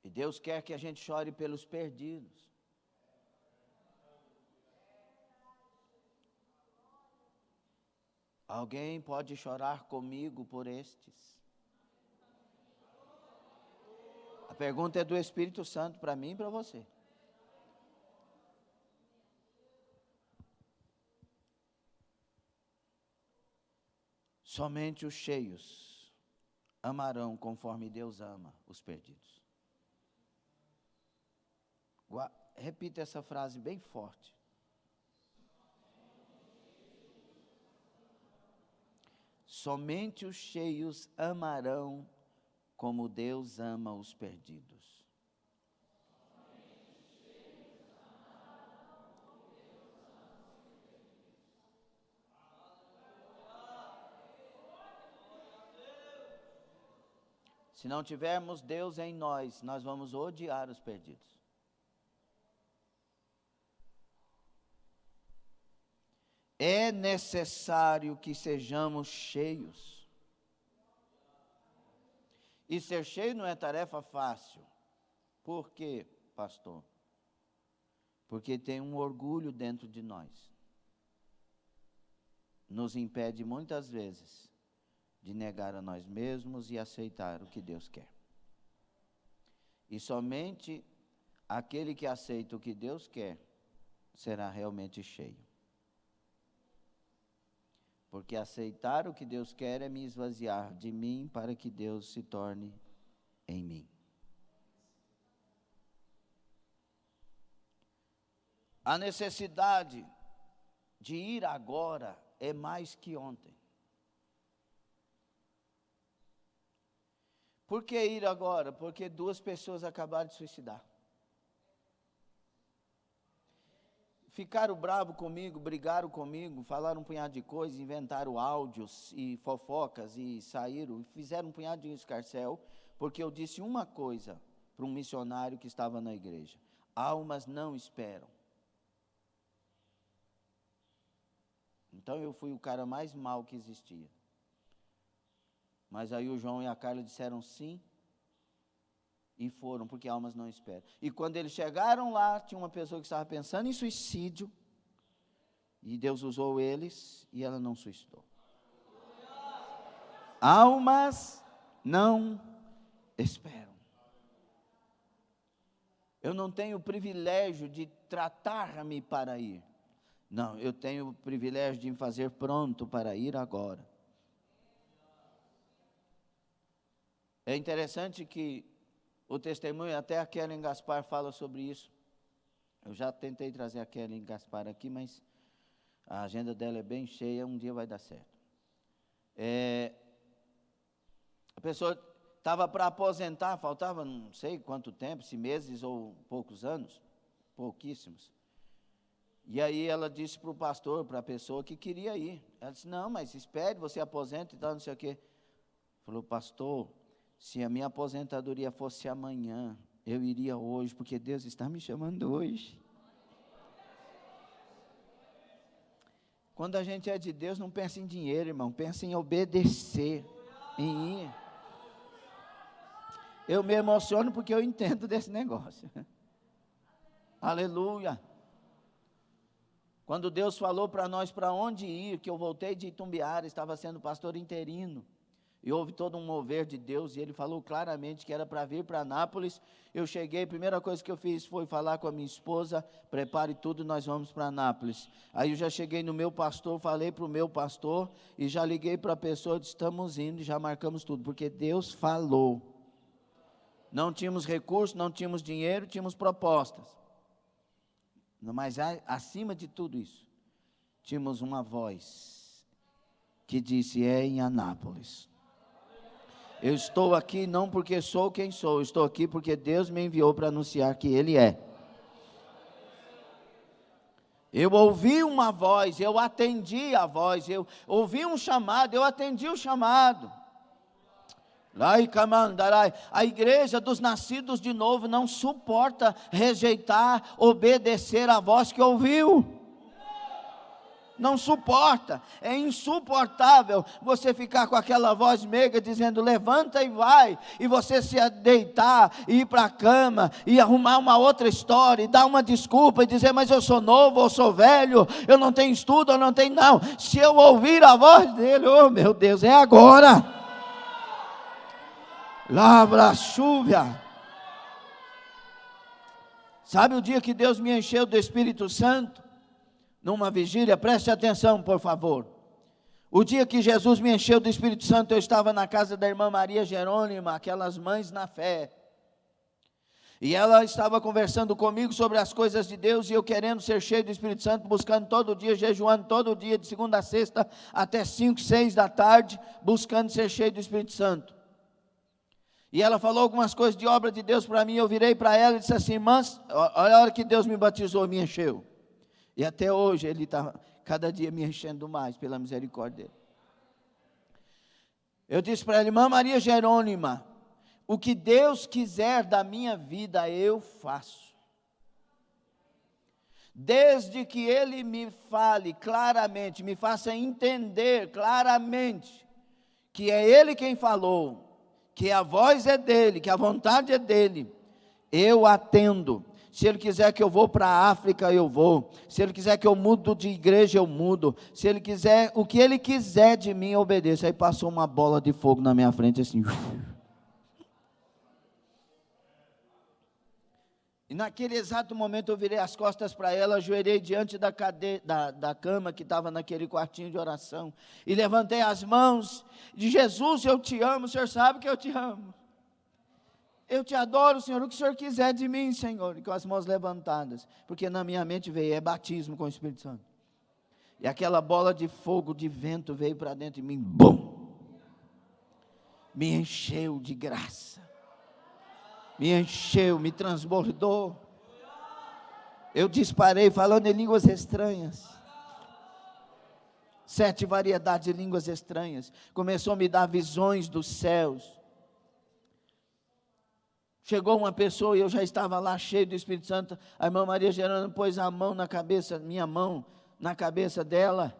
E Deus quer que a gente chore pelos perdidos. Alguém pode chorar comigo por estes? A pergunta é do Espírito Santo para mim e para você. Somente os cheios amarão conforme Deus ama os perdidos. Repita essa frase bem forte. Somente os cheios amarão como Deus ama os perdidos. Se não tivermos Deus em nós, nós vamos odiar os perdidos. É necessário que sejamos cheios. E ser cheio não é tarefa fácil. Por quê, pastor? Porque tem um orgulho dentro de nós. Nos impede muitas vezes de negar a nós mesmos e aceitar o que Deus quer. E somente aquele que aceita o que Deus quer será realmente cheio. Porque aceitar o que Deus quer é me esvaziar de mim para que Deus se torne em mim. A necessidade de ir agora é mais que ontem. Por que ir agora? Porque 2 pessoas acabaram de suicidar. Ficaram bravos comigo, brigaram comigo, falaram um punhado de coisas, inventaram áudios e fofocas e saíram, fizeram um punhado de escarcéu, porque eu disse uma coisa para um missionário que estava na igreja: almas não esperam. Então eu fui o cara mais mau que existia. Mas aí o João e a Carla disseram sim e foram, porque almas não esperam. E quando eles chegaram lá, tinha uma pessoa que estava pensando em suicídio, e Deus usou eles, e ela não suicidou. Almas não esperam. Eu não tenho o privilégio de tratar-me para ir. Não, eu tenho o privilégio de me fazer pronto para ir agora. É interessante que o testemunho, até a Kellen Gaspar fala sobre isso. Eu já tentei trazer a Kellen Gaspar aqui, mas a agenda dela é bem cheia, um dia vai dar certo. A pessoa estava para aposentar, faltava não sei quanto tempo, se meses ou poucos anos, pouquíssimos. E aí ela disse para o pastor, para a pessoa que queria ir. Ela disse: não, mas espere, você aposenta e tal, não sei o quê. Falou: pastor, se a minha aposentadoria fosse amanhã, eu iria hoje, porque Deus está me chamando hoje. Quando a gente é de Deus, não pensa em dinheiro, irmão, pensa em obedecer, em ir. Eu me emociono porque eu entendo desse negócio. Aleluia. Quando Deus falou para nós para onde ir, que eu voltei de Itumbiara, estava sendo pastor interino, e houve todo um mover de Deus, e Ele falou claramente que era para vir para Anápolis. Eu cheguei, a primeira coisa que eu fiz foi falar com a minha esposa: prepare tudo, nós vamos para Anápolis. Aí eu já cheguei no meu pastor, falei para o meu pastor, e já liguei para a pessoa, disse: estamos indo, e já marcamos tudo, porque Deus falou. Não tínhamos recursos, não tínhamos dinheiro, tínhamos propostas. Mas acima de tudo isso, tínhamos uma voz que disse: é em Anápolis. Eu estou aqui não porque sou quem sou, eu estou aqui porque Deus me enviou para anunciar que Ele é. Eu ouvi uma voz, eu atendi a voz, eu ouvi um chamado, eu atendi o chamado. A igreja dos nascidos de novo não suporta rejeitar, obedecer a voz que ouviu. Não suporta, é insuportável você ficar com aquela voz meiga dizendo: levanta e vai, e você se deitar, e ir para a cama, e arrumar uma outra história, e dar uma desculpa, e dizer: mas eu sou novo, eu sou velho, eu não tenho estudo, eu não tenho, não. Se eu ouvir a voz dele, oh meu Deus, é agora. Lavra chúvia. Sabe o dia que Deus me encheu do Espírito Santo? Numa vigília, preste atenção, por favor. O dia que Jesus me encheu do Espírito Santo, eu estava na casa da irmã Maria Jerônima, aquelas mães na fé. E ela estava conversando comigo sobre as coisas de Deus, e eu querendo ser cheio do Espírito Santo, buscando todo dia, jejuando todo dia, de segunda a sexta, até 5, 6 da tarde, buscando ser cheio do Espírito Santo. E ela falou algumas coisas de obra de Deus para mim. Eu virei para ela e disse assim: irmãs, olha a hora que Deus me batizou, me encheu. E até hoje Ele está cada dia me enchendo mais, pela misericórdia dEle. Eu disse para ela: irmã Maria Jerônima, O que Deus quiser da minha vida, eu faço. Desde que Ele me fale claramente, me faça entender claramente, que é Ele quem falou, que a voz é dEle, que a vontade é dEle, eu atendo. Se Ele quiser que eu vou para a África, eu vou. Se Ele quiser que eu mudo de igreja, eu mudo. Se Ele quiser, o que Ele quiser de mim, eu obedeço. Aí passou uma bola de fogo na minha frente, assim. E naquele exato momento eu virei as costas para ela, ajoelhei diante da cama que estava naquele quartinho de oração. E levantei as mãos, de Jesus, eu te amo, o Senhor sabe que eu te amo. Eu te adoro, Senhor, o que o Senhor quiser de mim, Senhor, e com as mãos levantadas, porque na minha mente veio, é batismo com o Espírito Santo, e aquela bola de fogo, de vento veio para dentro de mim, bum, me encheu de graça, me encheu, me transbordou, eu disparei falando em línguas estranhas, 7 variedades de línguas estranhas, começou a me dar visões dos céus. Chegou uma pessoa e eu já estava lá cheio do Espírito Santo. A irmã Maria Gerando pôs a mão na cabeça, minha mão na cabeça dela.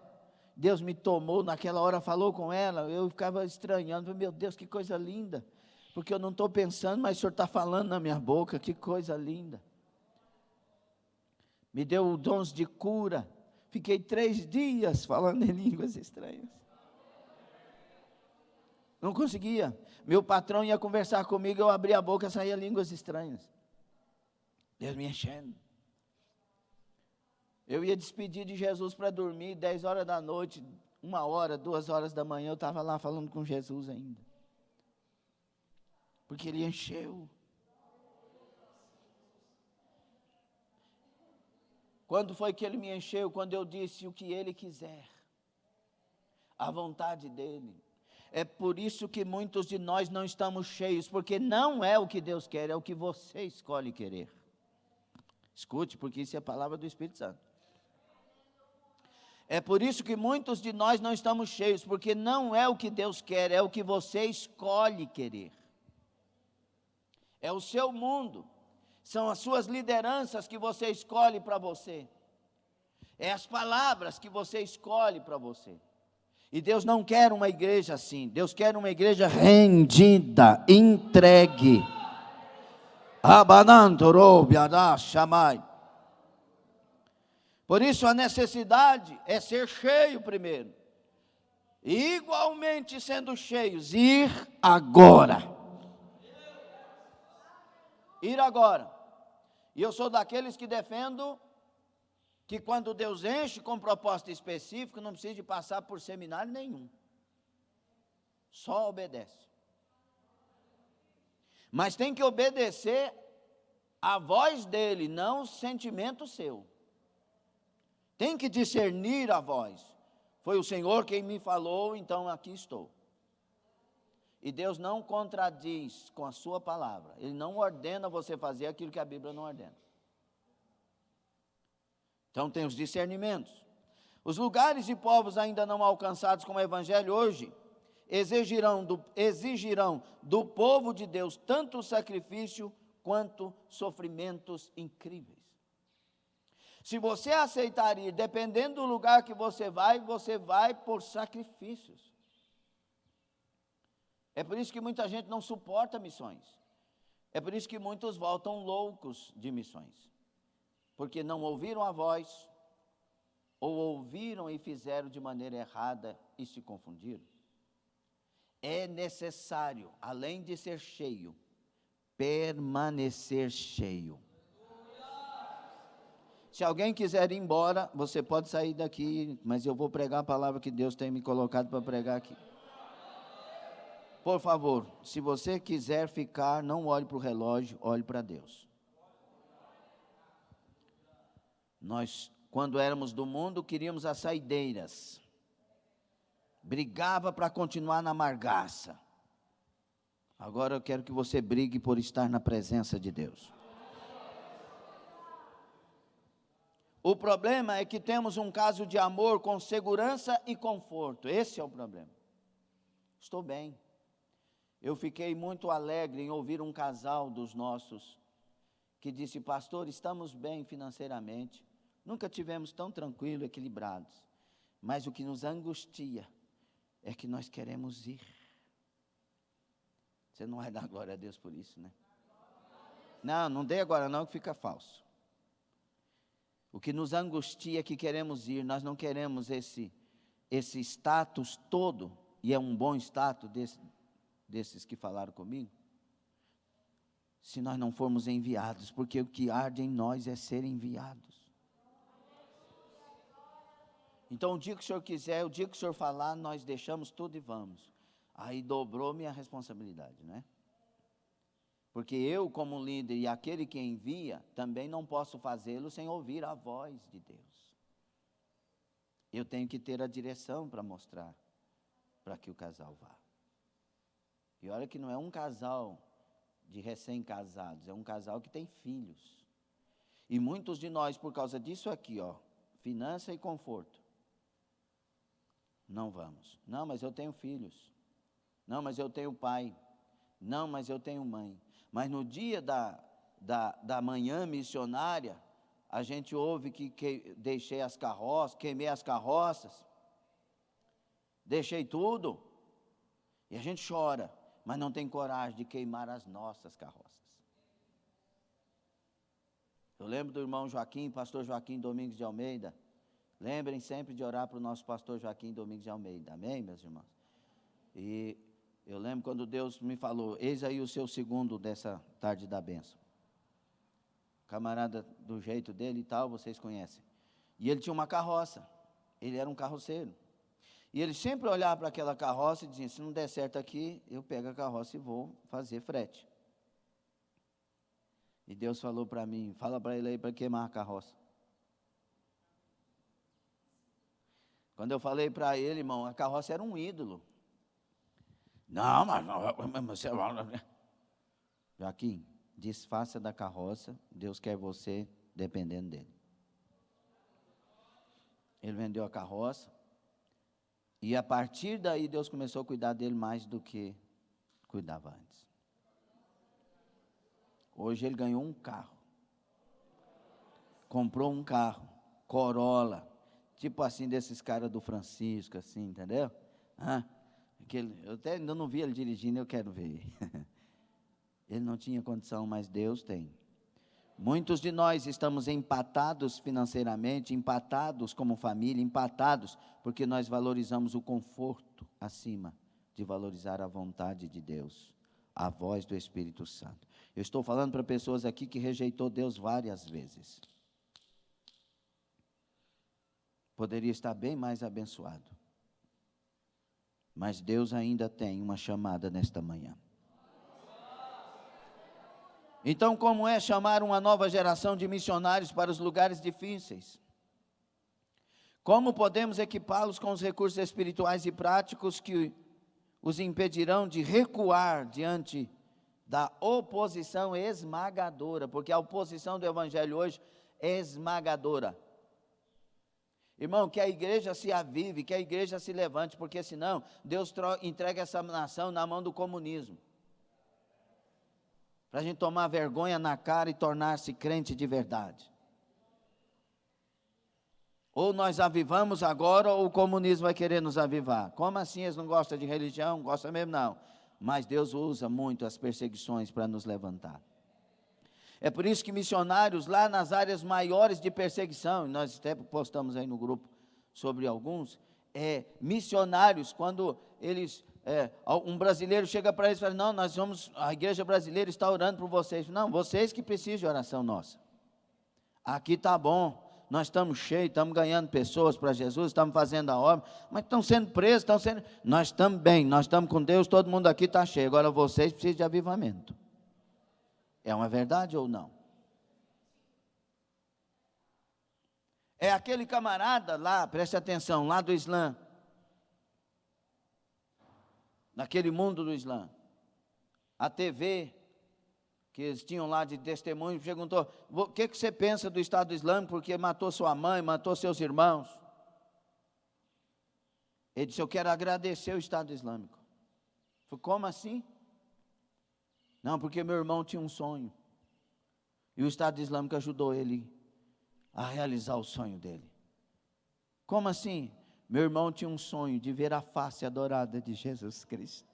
Deus me tomou naquela hora, falou com ela. Eu ficava estranhando, meu Deus, que coisa linda. Porque eu não estou pensando, mas o Senhor está falando na minha boca, que coisa linda. Me deu dons de cura. Fiquei 3 dias falando em línguas estranhas. Não conseguia. Meu patrão ia conversar comigo, eu abria a boca, saía línguas estranhas. Deus me enchendo. Eu ia despedir de Jesus para dormir, 10 horas da noite, 1 hora, 2 horas da manhã, eu estava lá falando com Jesus ainda. Porque Ele encheu. Quando foi que Ele me encheu? Quando eu disse o que Ele quiser. A vontade dEle. É por isso que muitos de nós não estamos cheios, porque não é o que Deus quer, é o que você escolhe querer. Escute, porque isso é a palavra do Espírito Santo. É por isso que muitos de nós não estamos cheios, porque não é o que Deus quer, é o que você escolhe querer. É o seu mundo, são as suas lideranças que você escolhe para você. É as palavras que você escolhe para você. E Deus não quer uma igreja assim, Deus quer uma igreja rendida, entregue. Por isso a necessidade é ser cheio primeiro. E igualmente sendo cheios, ir agora. Ir agora. E eu sou daqueles que defendo que quando Deus enche com propósito específico, não precisa de passar por seminário nenhum. Só obedece. Mas tem que obedecer a voz dele, não o sentimento seu. Tem que discernir a voz. Foi o Senhor quem me falou, então aqui estou. E Deus não contradiz com a sua palavra. Ele não ordena você fazer aquilo que a Bíblia não ordena. Então tem os discernimentos. Os lugares e povos ainda não alcançados com o Evangelho hoje exigirão do povo de Deus tanto sacrifício quanto sofrimentos incríveis. Se você aceitar ir, dependendo do lugar que você vai por sacrifícios. É por isso que muita gente não suporta missões. É por isso que muitos voltam loucos de missões. Porque não ouviram a voz, ou ouviram e fizeram de maneira errada e se confundiram. É necessário, além de ser cheio, permanecer cheio. Se alguém quiser ir embora, você pode sair daqui, mas eu vou pregar a palavra que Deus tem me colocado para pregar aqui. Por favor, se você quiser ficar, não olhe para o relógio, olhe para Deus. Nós, quando éramos do mundo, queríamos as saideiras. Brigava para continuar na margaça. Agora eu quero que você brigue por estar na presença de Deus. O problema é que temos um caso de amor com segurança e conforto. Esse é o problema. Estou bem. Eu fiquei muito alegre em ouvir um casal dos nossos que disse: pastor, estamos bem financeiramente, nunca tivemos tão tranquilo, equilibrados, mas o que nos angustia é que nós queremos ir. Você não vai dar glória a Deus por isso, né? Não dê agora não, que fica falso. O que nos angustia é que queremos ir, nós não queremos esse status todo, e é um bom status desses que falaram comigo, se nós não formos enviados, porque o que arde em nós é ser enviados. Então, o dia que o Senhor quiser, o dia que o Senhor falar, nós deixamos tudo e vamos. Aí dobrou minha responsabilidade, né? Porque eu, como líder, e aquele que envia, também não posso fazê-lo sem ouvir a voz de Deus. Eu tenho que ter a direção para mostrar para que o casal vá. E olha que não é um casal de recém-casados, é um casal que tem filhos. E muitos de nós, por causa disso aqui, finança e conforto, não vamos. Não, mas eu tenho filhos. Não, mas eu tenho pai. Não, mas eu tenho mãe. Mas no dia da manhã missionária, a gente ouve que deixei as carroças, queimei as carroças, deixei tudo, e a gente chora, mas não tem coragem de queimar as nossas carroças. Eu lembro do irmão Joaquim, pastor Joaquim Domingos de Almeida. Lembrem sempre de orar para o nosso pastor Joaquim Domingos de Almeida, amém, meus irmãos? E eu lembro quando Deus me falou: eis aí o seu segundo dessa tarde da bênção. Camarada do jeito dele e tal, vocês conhecem. E ele tinha uma carroça, ele era um carroceiro. E ele sempre olhava para aquela carroça e dizia: se não der certo aqui, eu pego a carroça e vou fazer frete. E Deus falou para mim: fala para ele aí para queimar a carroça. Quando eu falei para ele, irmão, a carroça era um ídolo. Não, mas você... Joaquim, desfaça da carroça, Deus quer você dependendo dele. Ele vendeu a carroça, e a partir daí Deus começou a cuidar dele mais do que cuidava antes. Hoje ele ganhou um carro, comprou um carro, Corolla, tipo assim desses caras do Francisco, assim, entendeu? Eu até ainda não vi ele dirigindo, eu quero ver. Ele não tinha condição, mas Deus tem. Muitos de nós estamos empatados financeiramente, empatados como família, empatados porque nós valorizamos o conforto acima de valorizar a vontade de Deus, a voz do Espírito Santo. Eu estou falando para pessoas aqui que rejeitou Deus várias vezes. Poderia estar bem mais abençoado. Mas Deus ainda tem uma chamada nesta manhã. Então, como é chamar uma nova geração de missionários para os lugares difíceis? Como podemos equipá-los com os recursos espirituais e práticos que os impedirão de recuar diante da oposição esmagadora? Porque a oposição do Evangelho hoje é esmagadora. Irmão, que a igreja se avive, que a igreja se levante, porque senão Deus entrega essa nação na mão do comunismo. Para a gente tomar vergonha na cara e tornar-se crente de verdade. Ou nós avivamos agora, ou o comunismo vai querer nos avivar. Como assim eles não gostam de religião? Não gostam mesmo não. Mas Deus usa muito as perseguições para nos levantar. É por isso que missionários lá nas áreas maiores de perseguição, nós até postamos aí no grupo sobre alguns, missionários, quando eles, um brasileiro chega para eles e fala: não, a igreja brasileira está orando por vocês. Não, vocês que precisam de oração nossa. Aqui está bom, nós estamos cheios, estamos ganhando pessoas para Jesus, estamos fazendo a obra, mas estão sendo presos, nós estamos bem, nós estamos com Deus, todo mundo aqui está cheio, agora vocês precisam de avivamento. É uma verdade ou não? É aquele camarada lá, preste atenção, lá do Islã, naquele mundo do Islã, a TV, que eles tinham lá de testemunho, perguntou: o que você pensa do Estado Islâmico, porque matou sua mãe, matou seus irmãos? Ele disse: eu quero agradecer o Estado Islâmico. Eu falei: como assim? Não, porque meu irmão tinha um sonho. E o Estado Islâmico ajudou ele a realizar o sonho dele. Como assim? Meu irmão tinha um sonho de ver a face adorada de Jesus Cristo.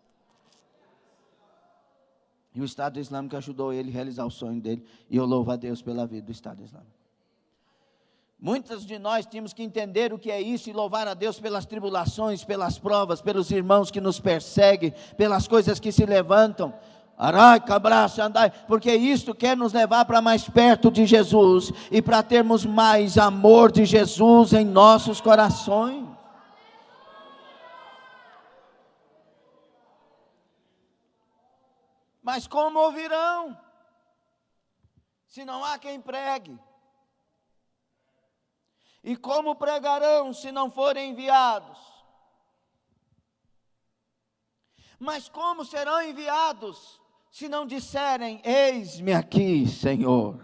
E o Estado Islâmico ajudou ele a realizar o sonho dele. E eu louvo a Deus pela vida do Estado Islâmico. Muitos de nós temos que entender o que é isso e louvar a Deus pelas tribulações, pelas provas, pelos irmãos que nos perseguem, pelas coisas que se levantam. Arai, cabraça, andai, porque isto quer nos levar para mais perto de Jesus e para termos mais amor de Jesus em nossos corações. Mas como ouvirão, se não há quem pregue? E como pregarão, se não forem enviados? Mas como serão enviados, se não disserem, eis-me aqui, Senhor?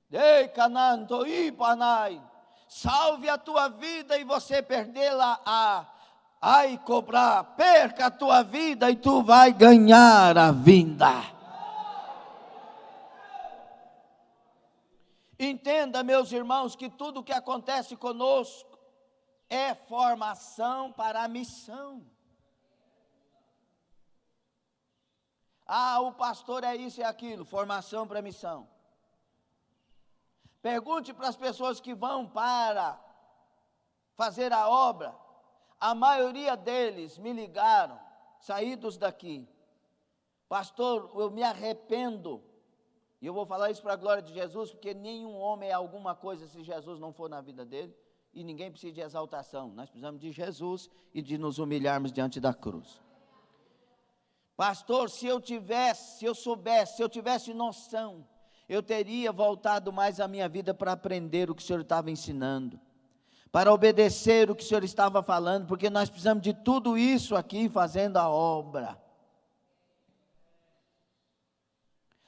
Ei, cananto, ipanai, salve a tua vida e você perdê-la. Ai, cobrar, perca a tua vida e tu vai ganhar a vinda. Entenda, meus irmãos, que tudo o que acontece conosco é formação para a missão. O pastor é isso e aquilo, formação para a missão. Pergunte para as pessoas que vão para fazer a obra, a maioria deles me ligaram, saídos daqui, pastor, eu me arrependo. E eu vou falar isso para a glória de Jesus, porque nenhum homem é alguma coisa se Jesus não for na vida dele, e ninguém precisa de exaltação, nós precisamos de Jesus e de nos humilharmos diante da cruz. Pastor, se eu soubesse, se eu tivesse noção, eu teria voltado mais a minha vida para aprender o que o Senhor estava ensinando, para obedecer o que o Senhor estava falando, porque nós precisamos de tudo isso aqui fazendo a obra.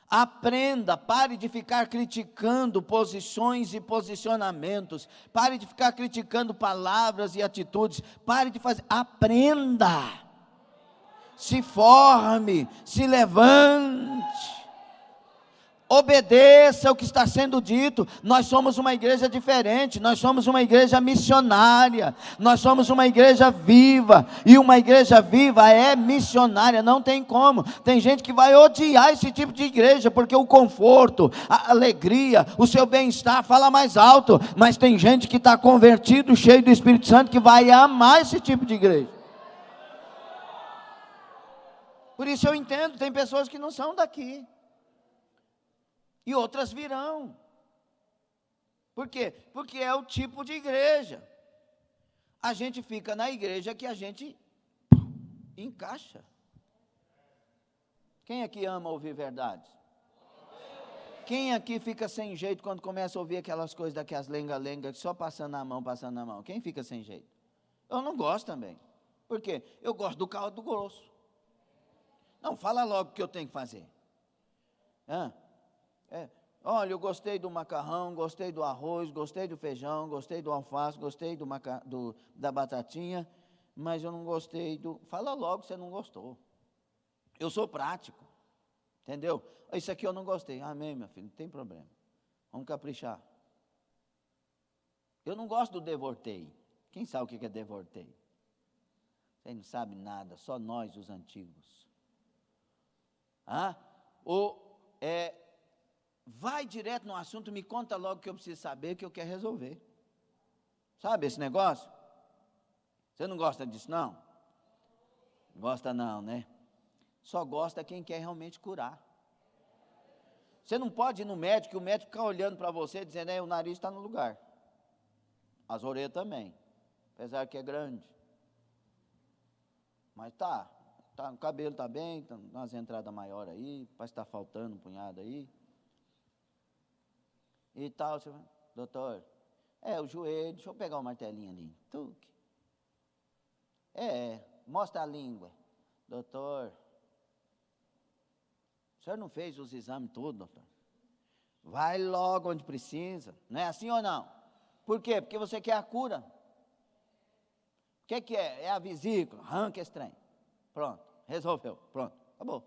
Aprenda, pare de ficar criticando posições e posicionamentos, pare de ficar criticando palavras e atitudes, pare de fazer, aprenda, se forme, se levante, obedeça o que está sendo dito. Nós somos uma igreja diferente, nós somos uma igreja missionária, nós somos uma igreja viva, e uma igreja viva é missionária, não tem como. Tem gente que vai odiar esse tipo de igreja, porque o conforto, a alegria, o seu bem-estar fala mais alto, mas tem gente que está convertido, cheio do Espírito Santo, que vai amar esse tipo de igreja. Por isso eu entendo, tem pessoas que não são daqui, e outras virão. Por quê? Porque é o tipo de igreja. A gente fica na igreja que a gente encaixa. Quem aqui ama ouvir verdades? Quem aqui fica sem jeito quando começa a ouvir aquelas coisas daquelas lenga-lenga, só passando na mão? Quem fica sem jeito? Eu não gosto também. Por quê? Eu gosto do caldo grosso. Não, fala logo o que eu tenho que fazer. Olha, eu gostei do macarrão, gostei do arroz, gostei do feijão, gostei do alface, gostei da batatinha, mas eu não gostei do... Fala logo que você não gostou. Eu sou prático, entendeu? Isso aqui eu não gostei. Amém, meu filho, não tem problema. Vamos caprichar. Eu não gosto do devortei. Quem sabe o que é devortei? Você não sabe nada, só nós, os antigos. Vai direto no assunto, me conta logo o que eu preciso saber, que eu quero resolver. Sabe esse negócio? Você não gosta disso, não? Gosta não, né? Só gosta quem quer realmente curar. Você não pode ir no médico, e o médico ficar olhando para você, dizendo, o nariz está no lugar. As orelhas também, apesar que é grande. Mas o cabelo está bem, tá umas entradas maiores aí, parece que está faltando um punhado aí. E tal, você fala, doutor, o joelho, deixa eu pegar o martelinho ali. Tuque. Mostra a língua. Doutor, o senhor não fez os exames todos, doutor? Vai logo onde precisa, não é assim ou não? Por quê? Porque você quer a cura. O que é? É a vesícula, arranca esse trem. Pronto, resolveu, pronto, acabou.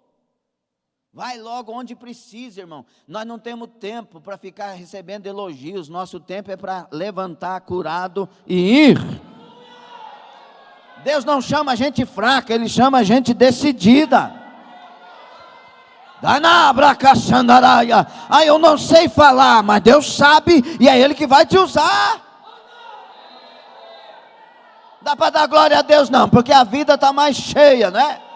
Vai logo onde precisa, irmão. Nós não temos tempo para ficar recebendo elogios. Nosso tempo é para levantar curado e ir. Deus não chama a gente fraca, Ele chama a gente decidida. Eu não sei falar, mas Deus sabe e é Ele que vai te usar. Dá para dar glória a Deus não, porque a vida está mais cheia, né?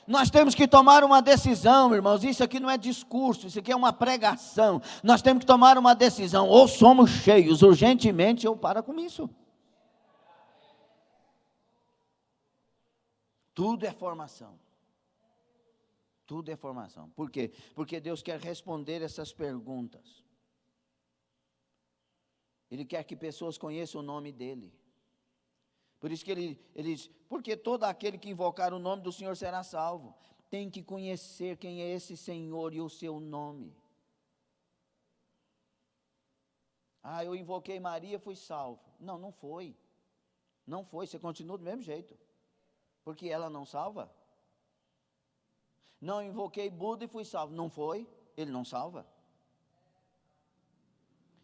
Nós temos que tomar uma decisão, irmãos. Isso aqui não é discurso, isso aqui é uma pregação. Nós temos que tomar uma decisão. Ou somos cheios urgentemente, ou para com isso. Tudo é formação. Tudo é formação. Por quê? Porque Deus quer responder essas perguntas. Ele quer que pessoas conheçam o nome dEle. Por isso que ele diz, porque todo aquele que invocar o nome do Senhor será salvo. Tem que conhecer quem é esse Senhor e o seu nome. Eu invoquei Maria, fui salvo. Não, não foi. Não foi, você continua do mesmo jeito. Porque ela não salva. Não invoquei Buda e fui salvo. Não foi, ele não salva.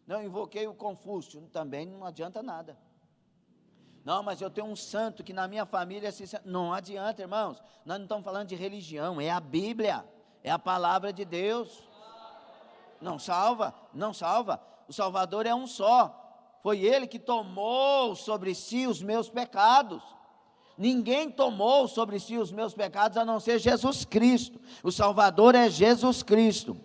Não invoquei o Confúcio, também não adianta nada. Não, mas eu tenho um santo que na minha família... Não adianta, irmãos. Nós não estamos falando de religião, é a Bíblia. É a palavra de Deus. Não salva, não salva. O Salvador é um só. Foi Ele que tomou sobre si os meus pecados. Ninguém tomou sobre si os meus pecados a não ser Jesus Cristo. O Salvador é Jesus Cristo.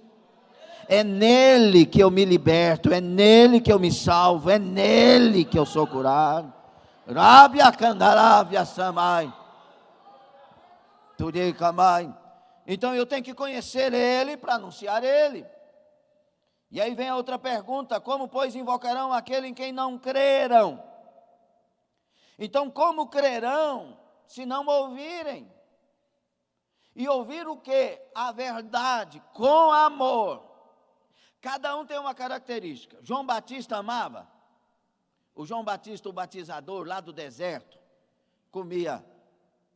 É nele que eu me liberto, é nele que eu me salvo, é nele que eu sou curado. Rábia candarábia samai. Tudicamai. Então eu tenho que conhecer Ele para anunciar Ele. E aí vem a outra pergunta: como pois invocarão aquele em quem não creram? Então como crerão se não ouvirem? E ouvir o quê? A verdade, com amor. Cada um tem uma característica. João Batista amava. O João Batista, o batizador, lá do deserto, comia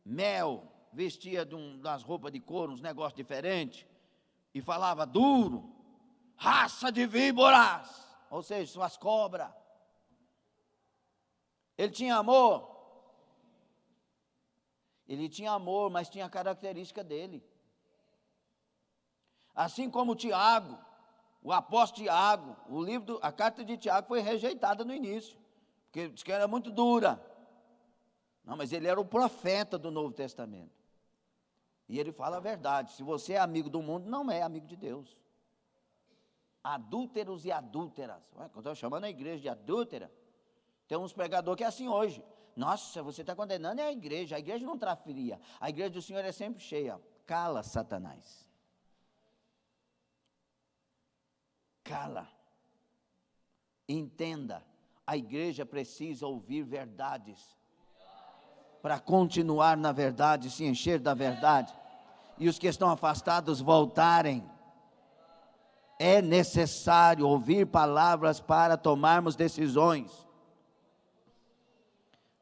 mel, vestia das roupas de couro, uns negócios diferentes, e falava duro, raça de víboras, ou seja, suas cobras. Ele tinha amor. Ele tinha amor, mas tinha a característica dele. Assim como Tiago, o apóstolo Tiago, a carta de Tiago foi rejeitada no início, porque disse que era muito dura. Não, mas ele era o profeta do Novo Testamento. E ele fala a verdade. Se você é amigo do mundo, não é amigo de Deus. Adúlteros e adúlteras. Quando eu estou chamando a igreja de adúltera, tem uns pregadores que é assim hoje. Nossa, você está condenando a igreja não trafiria. A igreja do Senhor é sempre cheia. Cala, Satanás. Cala. Entenda. A igreja precisa ouvir verdades para continuar na verdade, se encher da verdade, e os que estão afastados voltarem. É necessário ouvir palavras para tomarmos decisões.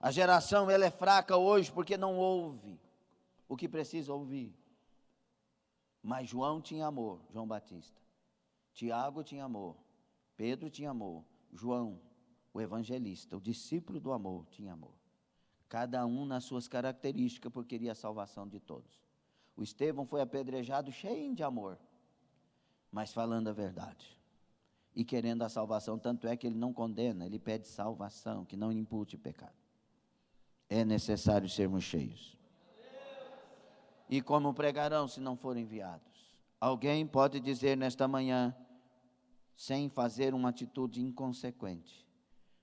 A geração ela é fraca hoje porque não ouve o que precisa ouvir. Mas João tinha amor, João Batista. Tiago tinha amor, Pedro tinha amor, João, o evangelista, o discípulo do amor, tinha amor. Cada um nas suas características, porque queria a salvação de todos. O Estevão foi apedrejado cheio de amor, mas falando a verdade. E querendo a salvação, tanto é que ele não condena, ele pede salvação, que não impute pecado. É necessário sermos cheios. E como pregarão se não forem enviados? Alguém pode dizer nesta manhã, sem fazer uma atitude inconsequente,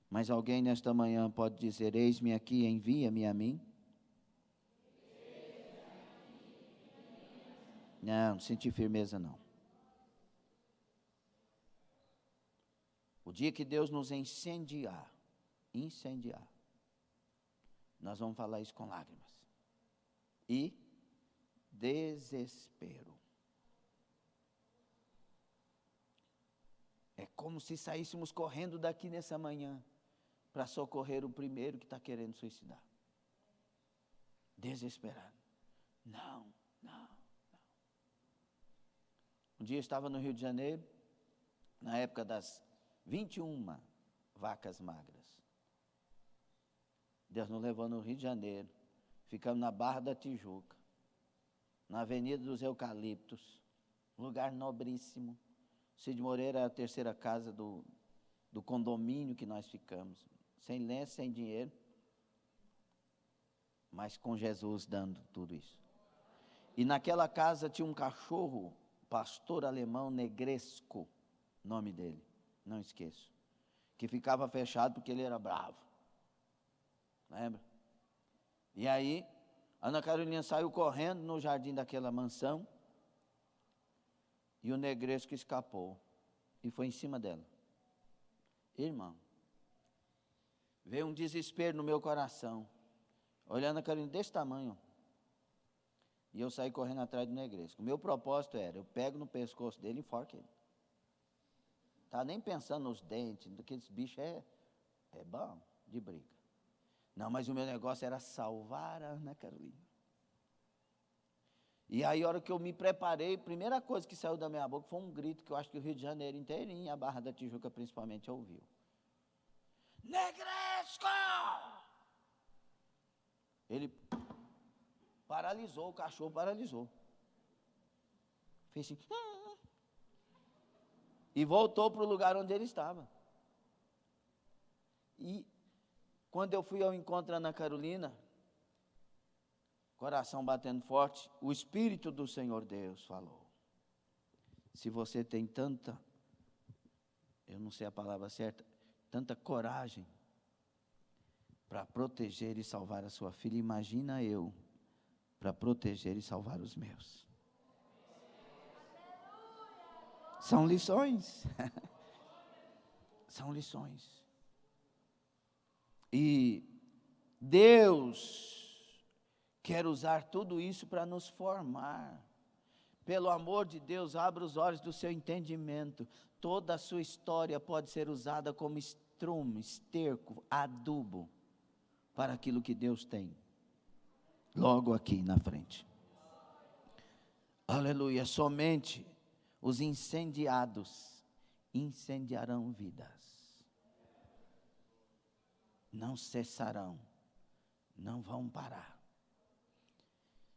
mas alguém nesta manhã pode dizer: eis-me aqui, envia-me a mim? Não senti firmeza não. O dia que Deus nos incendiar, nós vamos falar isso com lágrimas e desespero. É como se saíssemos correndo daqui nessa manhã para socorrer o primeiro que está querendo suicidar. Desesperado. Não, não. Um dia eu estava no Rio de Janeiro, na época das 21 vacas magras. Deus nos levou no Rio de Janeiro, ficamos na Barra da Tijuca, na Avenida dos Eucaliptos, lugar nobríssimo. Cid Moreira era a terceira casa do condomínio que nós ficamos, sem lenço, sem dinheiro, mas com Jesus dando tudo isso. E naquela casa tinha um cachorro, pastor alemão Negresco, nome dele, não esqueço, que ficava fechado porque ele era bravo. Lembra? E aí, Ana Carolina saiu correndo no jardim daquela mansão, e o Negresco escapou, e foi em cima dela. Irmão, veio um desespero no meu coração, olhando a Carolina desse tamanho, e eu saí correndo atrás do Negresco. O meu propósito era, eu pego no pescoço dele e enforco ele. Tá nem pensando nos dentes, daqueles bichos é bom de briga. Não, mas o meu negócio era salvar a Ana Carolina. E aí, a hora que eu me preparei, a primeira coisa que saiu da minha boca foi um grito que eu acho que o Rio de Janeiro inteirinho, a Barra da Tijuca principalmente, ouviu. Negresco! Ele paralisou, o cachorro paralisou. Fez assim. E voltou para o lugar onde ele estava. E quando eu fui ao encontro da Ana Carolina, coração batendo forte, o Espírito do Senhor Deus falou. Se você tem tanta, eu não sei a palavra certa, tanta coragem para proteger e salvar a sua filha, imagina eu para proteger e salvar os meus. São lições. São lições. E Deus quer usar tudo isso para nos formar. Pelo amor de Deus, abra os olhos do seu entendimento. Toda a sua história pode ser usada como estrume, esterco, adubo para aquilo que Deus tem logo aqui na frente. Aleluia. Somente os incendiados incendiarão vidas. Não cessarão, não vão parar.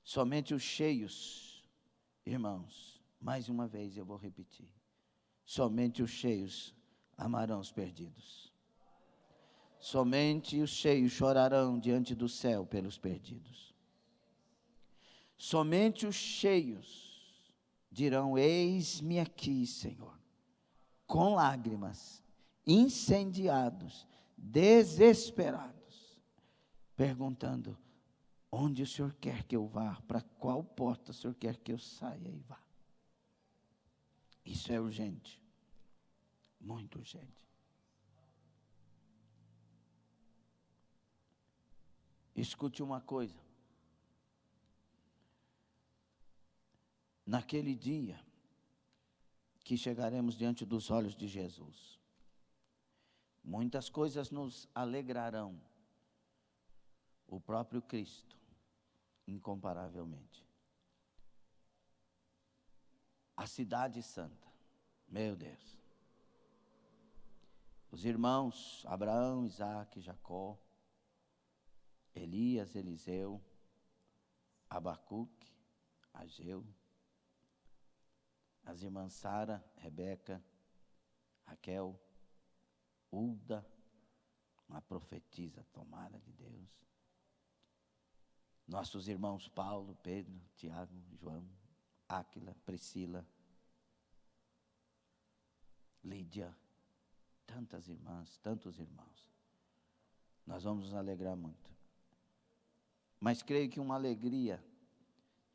Somente os cheios, irmãos, mais uma vez eu vou repetir, somente os cheios amarão os perdidos. Somente os cheios chorarão diante do céu pelos perdidos. Somente os cheios dirão: eis-me aqui, Senhor, com lágrimas, incendiados, desesperados, perguntando: onde o Senhor quer que eu vá? Para qual porta o Senhor quer que eu saia e vá? Isso é urgente, muito urgente. Escute uma coisa. Naquele dia que chegaremos diante dos olhos de Jesus, muitas coisas nos alegrarão. O próprio Cristo, incomparavelmente. A cidade santa, meu Deus. Os irmãos Abraão, Isaque, Jacó, Elias, Eliseu, Abacuque, Ageu, as irmãs Sara, Rebeca, Raquel, Hulda, uma profetisa tomada de Deus. Nossos irmãos Paulo, Pedro, Tiago, João, Áquila, Priscila, Lídia, tantas irmãs, tantos irmãos. Nós vamos nos alegrar muito. Mas creio que uma alegria,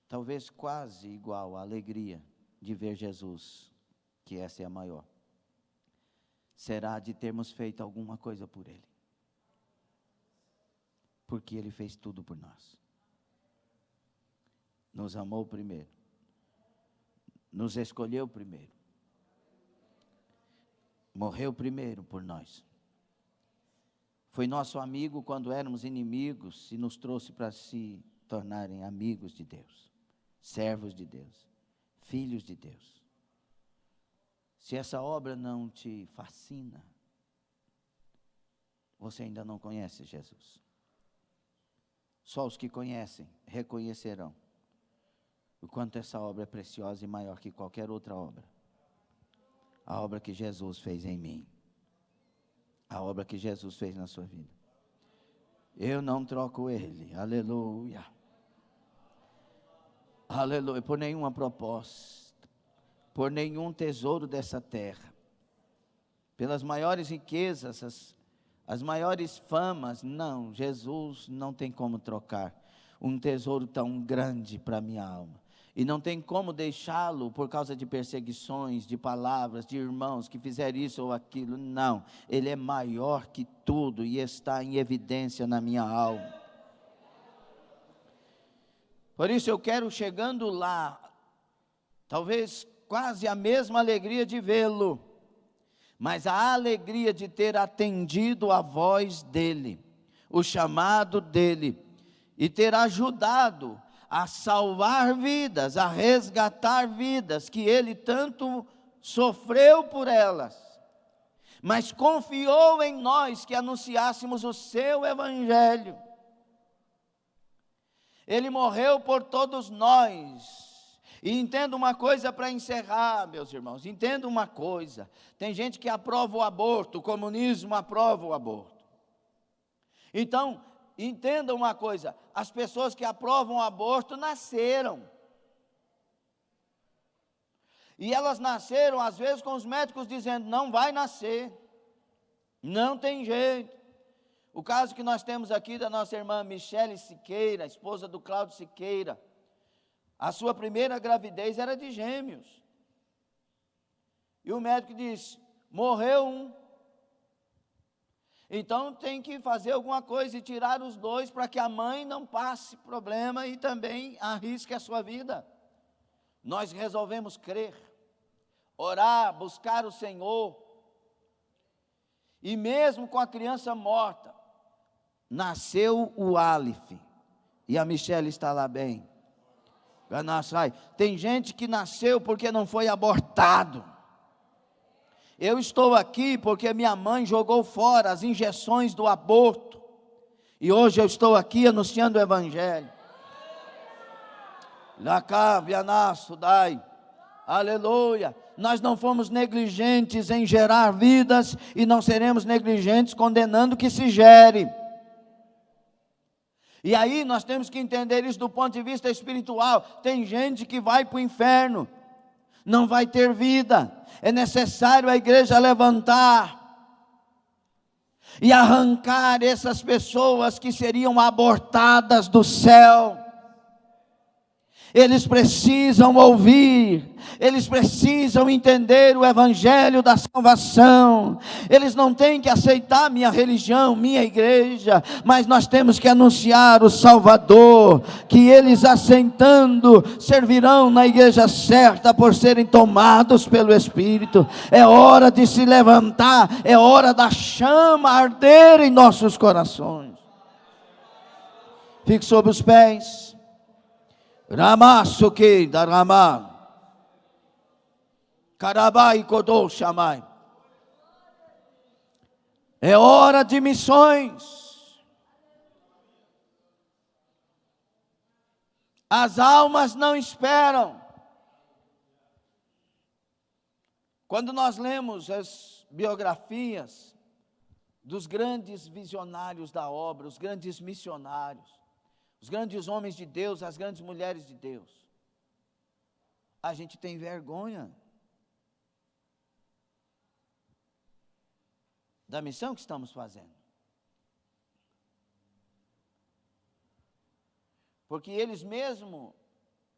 talvez quase igual à alegria de ver Jesus, que essa é a maior, será de termos feito alguma coisa por Ele. Porque Ele fez tudo por nós. Nos amou primeiro. Nos escolheu primeiro. Morreu primeiro por nós. Foi nosso amigo quando éramos inimigos e nos trouxe para si tornarem amigos de Deus, servos de Deus, filhos de Deus. Se essa obra não te fascina, você ainda não conhece Jesus. Só os que conhecem reconhecerão o quanto essa obra é preciosa e maior que qualquer outra obra. A obra que Jesus fez em mim. A obra que Jesus fez na sua vida. Eu não troco ele. Aleluia. Aleluia. Por nenhuma proposta. Por nenhum tesouro dessa terra. Pelas maiores riquezas, as maiores famas. Não, Jesus não tem como trocar um tesouro tão grande para a minha alma. E não tem como deixá-lo por causa de perseguições, de palavras, de irmãos que fizeram isso ou aquilo. Não, ele é maior que tudo e está em evidência na minha alma. Por isso eu quero, chegando lá, talvez quase a mesma alegria de vê-lo, mas a alegria de ter atendido a voz dele, o chamado dele, e ter ajudado a salvar vidas, a resgatar vidas, que ele tanto sofreu por elas, mas confiou em nós que anunciássemos o seu evangelho. Ele morreu por todos nós. E entenda uma coisa para encerrar, meus irmãos, entenda uma coisa: tem gente que aprova o aborto, o comunismo aprova o aborto. Então, entenda uma coisa: as pessoas que aprovam o aborto nasceram. E elas nasceram, às vezes, com os médicos dizendo: não vai nascer, não tem jeito. O caso que nós temos aqui da nossa irmã Michele Siqueira, esposa do Cláudio Siqueira, a sua primeira gravidez era de gêmeos. E o médico disse: morreu um. Então tem que fazer alguma coisa e tirar os dois para que a mãe não passe problema e também arrisque a sua vida. Nós resolvemos crer, orar, buscar o Senhor. E mesmo com a criança morta, nasceu o Aleph. E a Michele está lá bem. Tem gente que nasceu porque não foi abortado. Eu estou aqui porque minha mãe jogou fora as injeções do aborto. E hoje eu estou aqui anunciando o evangelho. Aleluia. Nós não fomos negligentes em gerar vidas e não seremos negligentes condenando que se gere. E aí nós temos que entender isso do ponto de vista espiritual. Tem gente que vai para o inferno, não vai ter vida. É necessário a igreja levantar e arrancar essas pessoas que seriam abortadas do céu. Eles precisam ouvir, eles precisam entender o evangelho da salvação. Eles não têm que aceitar minha religião, minha igreja, mas nós temos que anunciar o Salvador, que eles aceitando servirão na igreja certa por serem tomados pelo Espírito. É hora de se levantar, é hora da chama arder em nossos corações. Fique sobre os pés. Ramasuke Darama Karabai Kodou Shamai. É hora de missões. As almas não esperam. Quando nós lemos as biografias dos grandes visionários da obra, os grandes missionários, os grandes homens de Deus, as grandes mulheres de Deus, a gente tem vergonha da missão que estamos fazendo. Porque eles mesmo,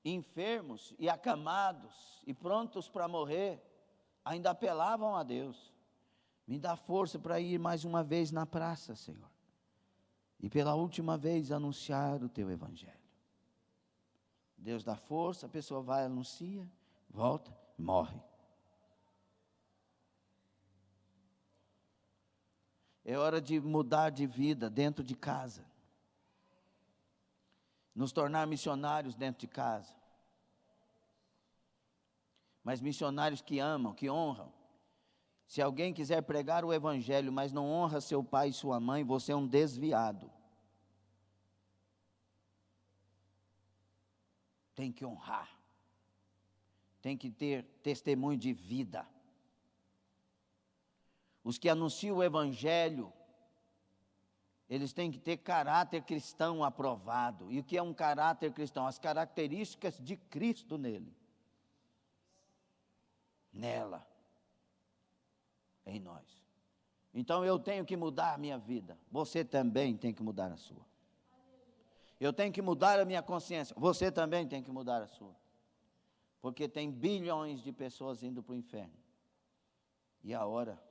enfermos e acamados e prontos para morrer, ainda apelavam a Deus: me dá força para ir mais uma vez na praça, Senhor, e pela última vez anunciar o teu evangelho. Deus dá força, a pessoa vai, anuncia, volta, morre. É hora de mudar de vida dentro de casa. nos tornar missionários dentro de casa. Mas missionários que amam, que honram. Se alguém quiser pregar o evangelho, mas não honra seu pai e sua mãe, você é um desviado. Tem que honrar. Tem que ter testemunho de vida. Os que anunciam o evangelho, eles têm que ter caráter cristão aprovado. E o que é um caráter cristão? As características de Cristo nele. Nela. Em nós. Então eu tenho que mudar a minha vida. Você também tem que mudar a sua. Eu tenho que mudar a minha consciência. Você também tem que mudar a sua. Porque tem bilhões de pessoas indo para o inferno. E a hora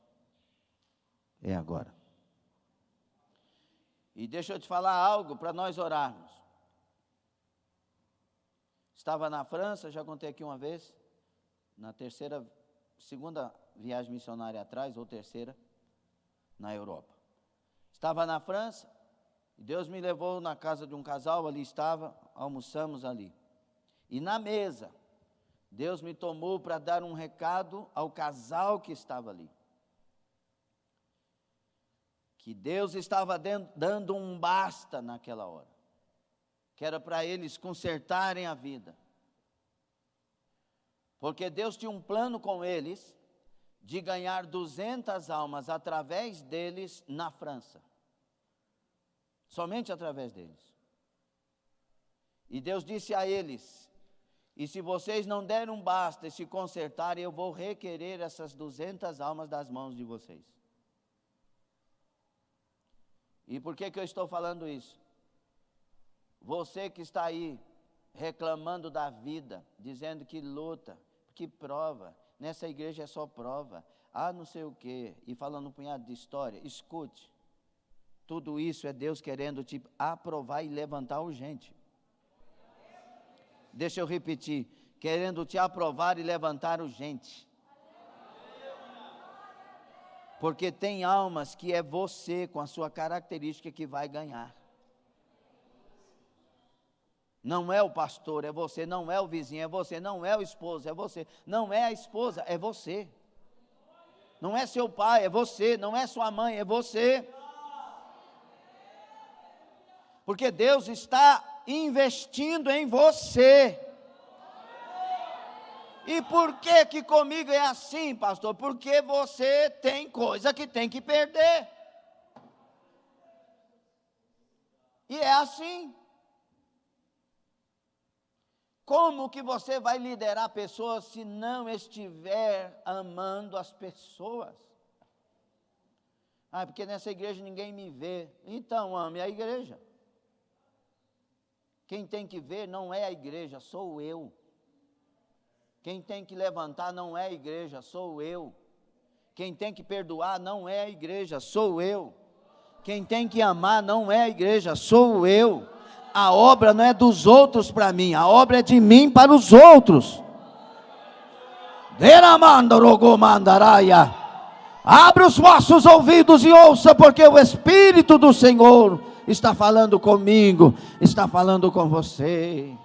é agora. E deixa eu te falar algo para nós orarmos. Estava na França, já contei aqui uma vez, na segunda viagem missionária atrás, ou terceira, na Europa. Estava na França, e Deus me levou na casa de um casal, ali estava, almoçamos ali. E na mesa, Deus me tomou para dar um recado ao casal que estava ali. Que Deus estava dando um basta naquela hora. Que era para eles consertarem a vida. Porque Deus tinha um plano com eles, de ganhar 200 almas através deles na França. Somente através deles. E Deus disse a eles, e se vocês não derem um basta e se consertarem, eu vou requerer essas 200 almas das mãos de vocês. E por que eu estou falando isso? Você que está aí reclamando da vida, dizendo que luta, que prova, nessa igreja é só prova, não sei o quê, e falando um punhado de história, escute, tudo isso é Deus querendo te aprovar e levantar urgente. Deixa eu repetir, querendo te aprovar e levantar urgente. Porque tem almas que é você, com a sua característica, que vai ganhar. Não é o pastor, é você. Não é o vizinho, é você. Não é o esposo, é você. Não é a esposa, é você. Não é seu pai, é você. Não é sua mãe, é você. Porque Deus está investindo em você. E por que comigo é assim, pastor? Porque você tem coisa que tem que perder. E é assim. Como que você vai liderar pessoas se não estiver amando as pessoas? Porque nessa igreja ninguém me vê. Então ame a igreja. Quem tem que ver não é a igreja, sou eu. Quem tem que levantar não é a igreja, sou eu. Quem tem que perdoar não é a igreja, sou eu. Quem tem que amar não é a igreja, sou eu. A obra não é dos outros para mim, a obra é de mim para os outros. Abra os vossos ouvidos e ouça, porque o Espírito do Senhor está falando comigo, está falando com você.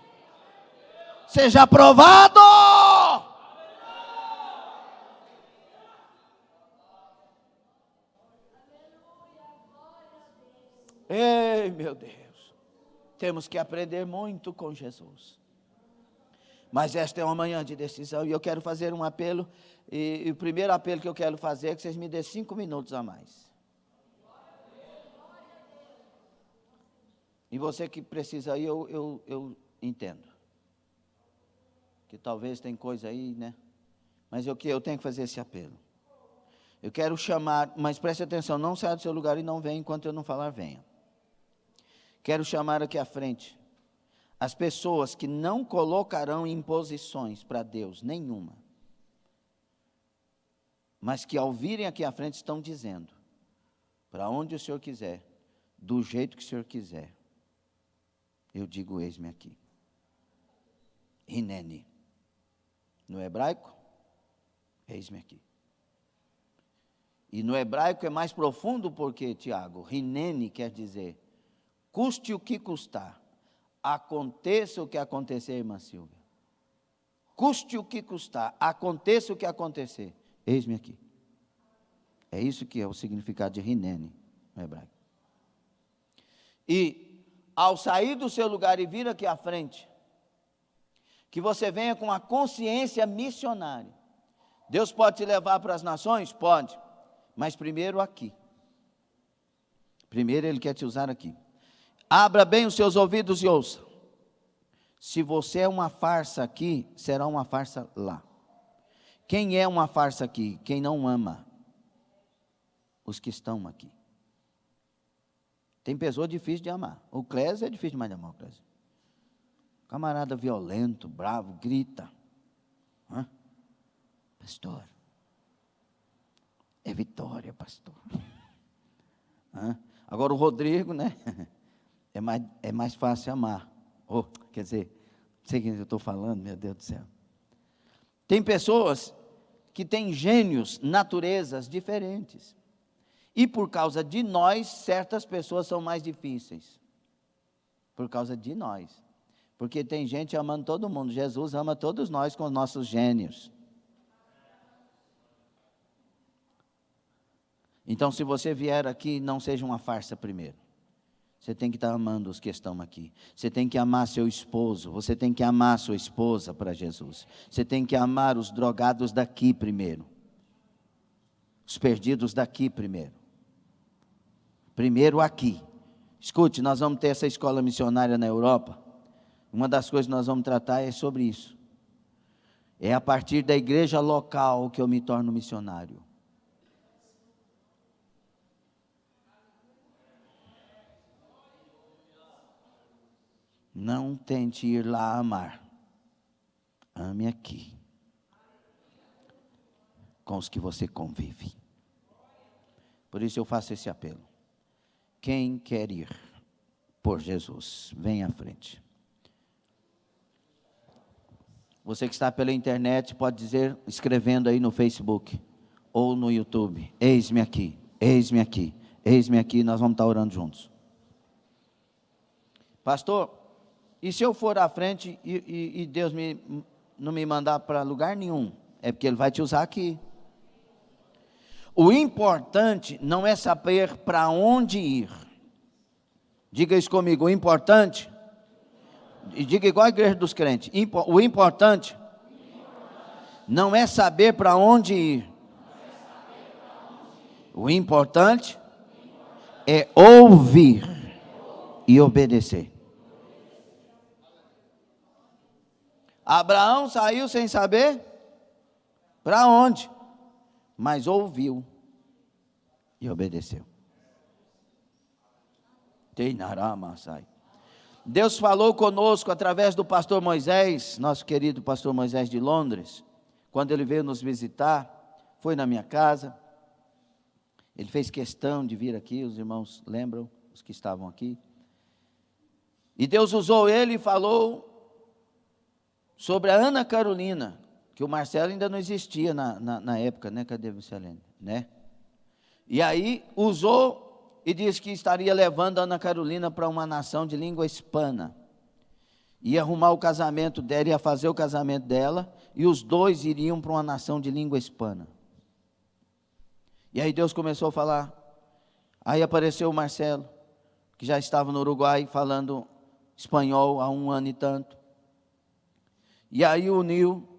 Seja aprovado. Ei, meu Deus. Temos que aprender muito com Jesus. Mas esta é uma manhã de decisão e eu quero fazer um apelo. E o primeiro apelo que eu quero fazer é que vocês me dêem 5 minutos a mais. E você que precisa aí, eu entendo. Que talvez tem coisa aí, né? Mas eu tenho que fazer esse apelo. Eu quero chamar, mas preste atenção, não saia do seu lugar e não venha enquanto eu não falar, venha. Quero chamar aqui à frente as pessoas que não colocarão imposições para Deus, nenhuma. Mas que ao virem aqui à frente estão dizendo, para onde o Senhor quiser, do jeito que o Senhor quiser, eu digo eis-me aqui. Hineni. No hebraico, eis-me aqui. E no hebraico é mais profundo porque, Tiago, Hineni quer dizer, custe o que custar, aconteça o que acontecer, irmã Silvia, custe o que custar, aconteça o que acontecer, eis-me aqui. É isso que é o significado de Rinene no hebraico. E ao sair do seu lugar e vir aqui à frente, que você venha com a consciência missionária. Deus pode te levar para as nações? Pode, mas primeiro aqui. Primeiro Ele quer te usar aqui. Abra bem os seus ouvidos e ouça. Se você é uma farsa aqui, será uma farsa lá. Quem é uma farsa aqui? Quem não ama os que estão aqui. Tem pessoa difícil de amar. O Clésio é difícil demais de amar o Clésio. Camarada violento, bravo, grita. Hã? Pastor, é vitória, pastor. Hã? Agora o Rodrigo, né? É mais fácil amar. Oh, quer dizer, não sei quem eu estou falando, meu Deus do céu. Tem pessoas que têm gênios, naturezas diferentes. E por causa de nós, certas pessoas são mais difíceis. Por causa de nós. Porque tem gente amando todo mundo. Jesus ama todos nós com os nossos gênios. Então, se você vier aqui, não seja uma farsa primeiro. Você tem que estar amando os que estão aqui. Você tem que amar seu esposo. Você tem que amar sua esposa para Jesus. Você tem que amar os drogados daqui primeiro. Os perdidos daqui primeiro. Primeiro aqui. Escute, nós vamos ter essa escola missionária na Europa. Uma das coisas que nós vamos tratar é sobre isso. É a partir da igreja local que eu me torno missionário. Não tente ir lá amar. Ame aqui. Com os que você convive. Por isso eu faço esse apelo. Quem quer ir por Jesus, vem à frente. Você que está pela internet pode dizer, escrevendo aí no Facebook ou no YouTube, eis-me aqui, eis-me aqui, eis-me aqui, nós vamos estar orando juntos. Pastor, e se eu for à frente e Deus não me mandar para lugar nenhum? É porque Ele vai te usar aqui. O importante não é saber para onde ir. Diga isso comigo, o importante, e diga igual a igreja dos crentes, o importante não é saber para onde ir. O importante é ouvir e obedecer. Abraão saiu sem saber para onde, mas ouviu e obedeceu. Deus falou conosco através do pastor Moisés, nosso querido pastor Moisés de Londres, quando ele veio nos visitar, foi na minha casa, ele fez questão de vir aqui, os irmãos lembram, os que estavam aqui, e Deus usou ele e falou sobre a Ana Carolina, que o Marcelo ainda não existia na época, né? Cadê você, Helene? Né? E aí usou e disse que estaria levando a Ana Carolina para uma nação de língua hispana. Ia arrumar o casamento dela, ia fazer o casamento dela, e os dois iriam para uma nação de língua hispana. E aí Deus começou a falar. Aí apareceu o Marcelo, que já estava no Uruguai falando espanhol há 1 ano e tanto. E aí uniu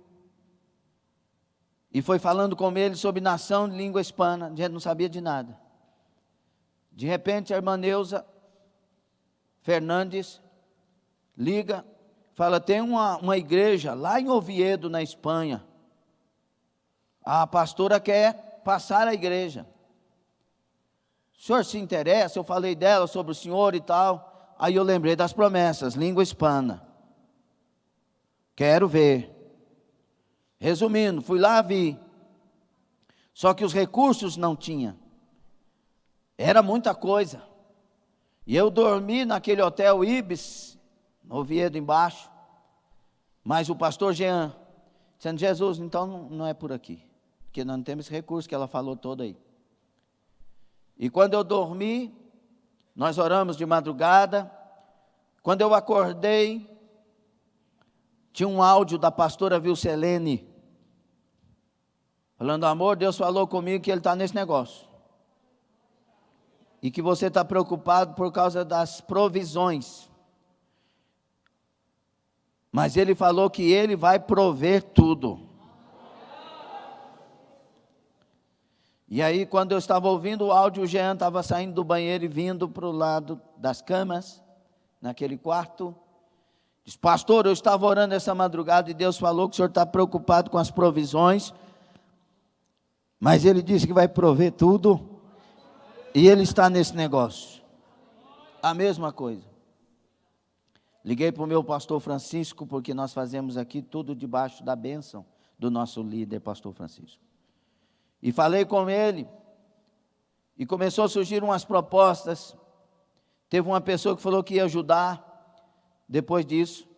e foi falando com ele sobre nação de língua hispana. A gente não sabia de nada. De repente a irmã Neuza Fernandes liga, fala, tem uma igreja lá em Oviedo, na Espanha. A pastora quer passar a igreja. O senhor se interessa? Eu falei dela sobre o senhor e tal. Aí eu lembrei das promessas, língua hispana. Quero ver. Resumindo, fui lá, vi. Só que os recursos não tinha. Era muita coisa. E eu dormi naquele hotel Ibis, no Oviedo embaixo. Mas o pastor Jean, dizendo, Jesus, então não é por aqui. Porque nós não temos esse recurso que ela falou todo aí. E quando eu dormi, nós oramos de madrugada. Quando eu acordei, tinha um áudio da pastora Vilcelene, falando: amor, Deus falou comigo que Ele está nesse negócio. E que você está preocupado por causa das provisões. Mas Ele falou que Ele vai prover tudo. E aí, quando eu estava ouvindo o áudio, o Jean estava saindo do banheiro e vindo para o lado das camas, naquele quarto. Diz: pastor, eu estava orando essa madrugada e Deus falou que o senhor está preocupado com as provisões, mas Ele disse que vai prover tudo, e Ele está nesse negócio. A mesma coisa. Liguei para o meu pastor Francisco, porque nós fazemos aqui tudo debaixo da bênção do nosso líder, pastor Francisco. E falei com ele, e começou a surgir umas propostas. Teve uma pessoa que falou que ia ajudar, depois disso.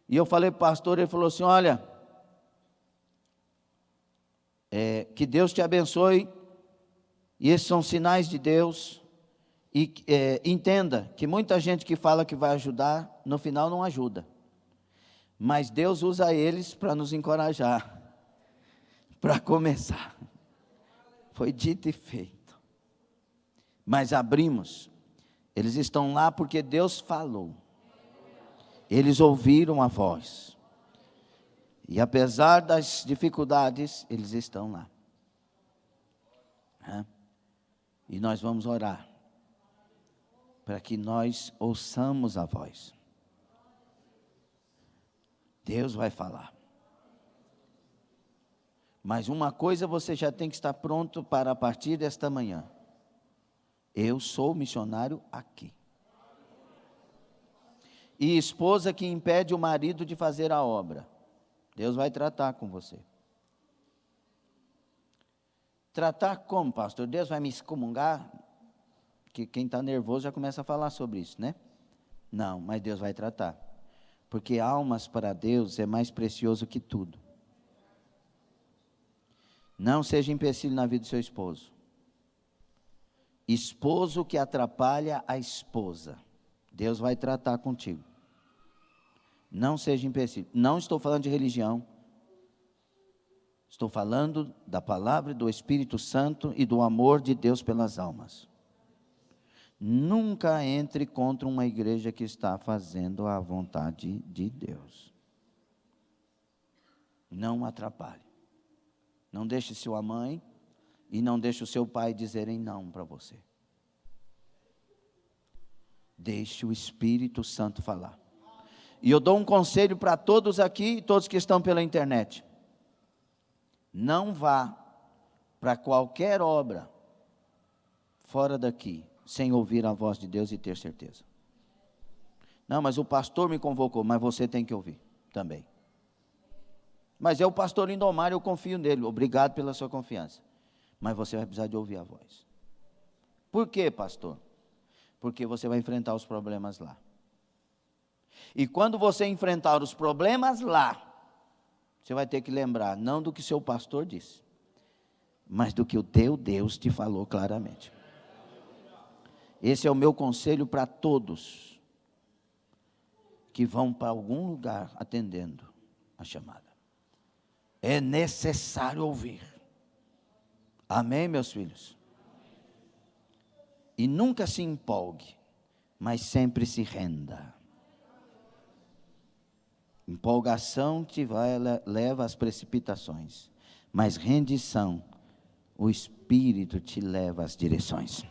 E eu falei para o pastor, ele falou assim: olha, que Deus te abençoe, e esses são sinais de Deus. E entenda que muita gente que fala que vai ajudar, no final não ajuda. Mas Deus usa eles para nos encorajar, para começar. Foi dito e feito. Mas abrimos. Eles estão lá porque Deus falou. Eles ouviram a voz. E apesar das dificuldades, eles estão lá. E nós vamos orar para que nós ouçamos a voz. Deus vai falar. Mas uma coisa você já tem que estar pronto para a partir desta manhã. Eu sou missionário aqui. E esposa que impede o marido de fazer a obra, Deus vai tratar com você. Tratar como, pastor? Deus vai me excomungar? Que quem está nervoso já começa a falar sobre isso, né? Não, mas Deus vai tratar. Porque almas para Deus é mais precioso que tudo. Não seja empecilho na vida do seu esposo. Esposo que atrapalha a esposa, Deus vai tratar contigo. Não seja empecilho. Não estou falando de religião. Estou falando da palavra do Espírito Santo e do amor de Deus pelas almas. Nunca entre contra uma igreja que está fazendo a vontade de Deus. Não atrapalhe. Não deixe sua mãe e não deixe o seu pai dizerem não para você. Deixe o Espírito Santo falar. E eu dou um conselho para todos aqui e todos que estão pela internet. Não vá para qualquer obra fora daqui sem ouvir a voz de Deus e ter certeza. Não, mas o pastor me convocou, mas você tem que ouvir também. Mas é o pastor Lindomar, eu confio nele, obrigado pela sua confiança. Mas você vai precisar de ouvir a voz. Por quê, pastor? Porque você vai enfrentar os problemas lá. E quando você enfrentar os problemas lá, você vai ter que lembrar, não do que seu pastor disse, mas do que o teu Deus te falou claramente. Esse é o meu conselho para todos que vão para algum lugar atendendo a chamada. É necessário ouvir. Amém, meus filhos? E nunca se empolgue, mas sempre se renda. Empolgação leva às precipitações, mas rendição, o Espírito te leva às direções.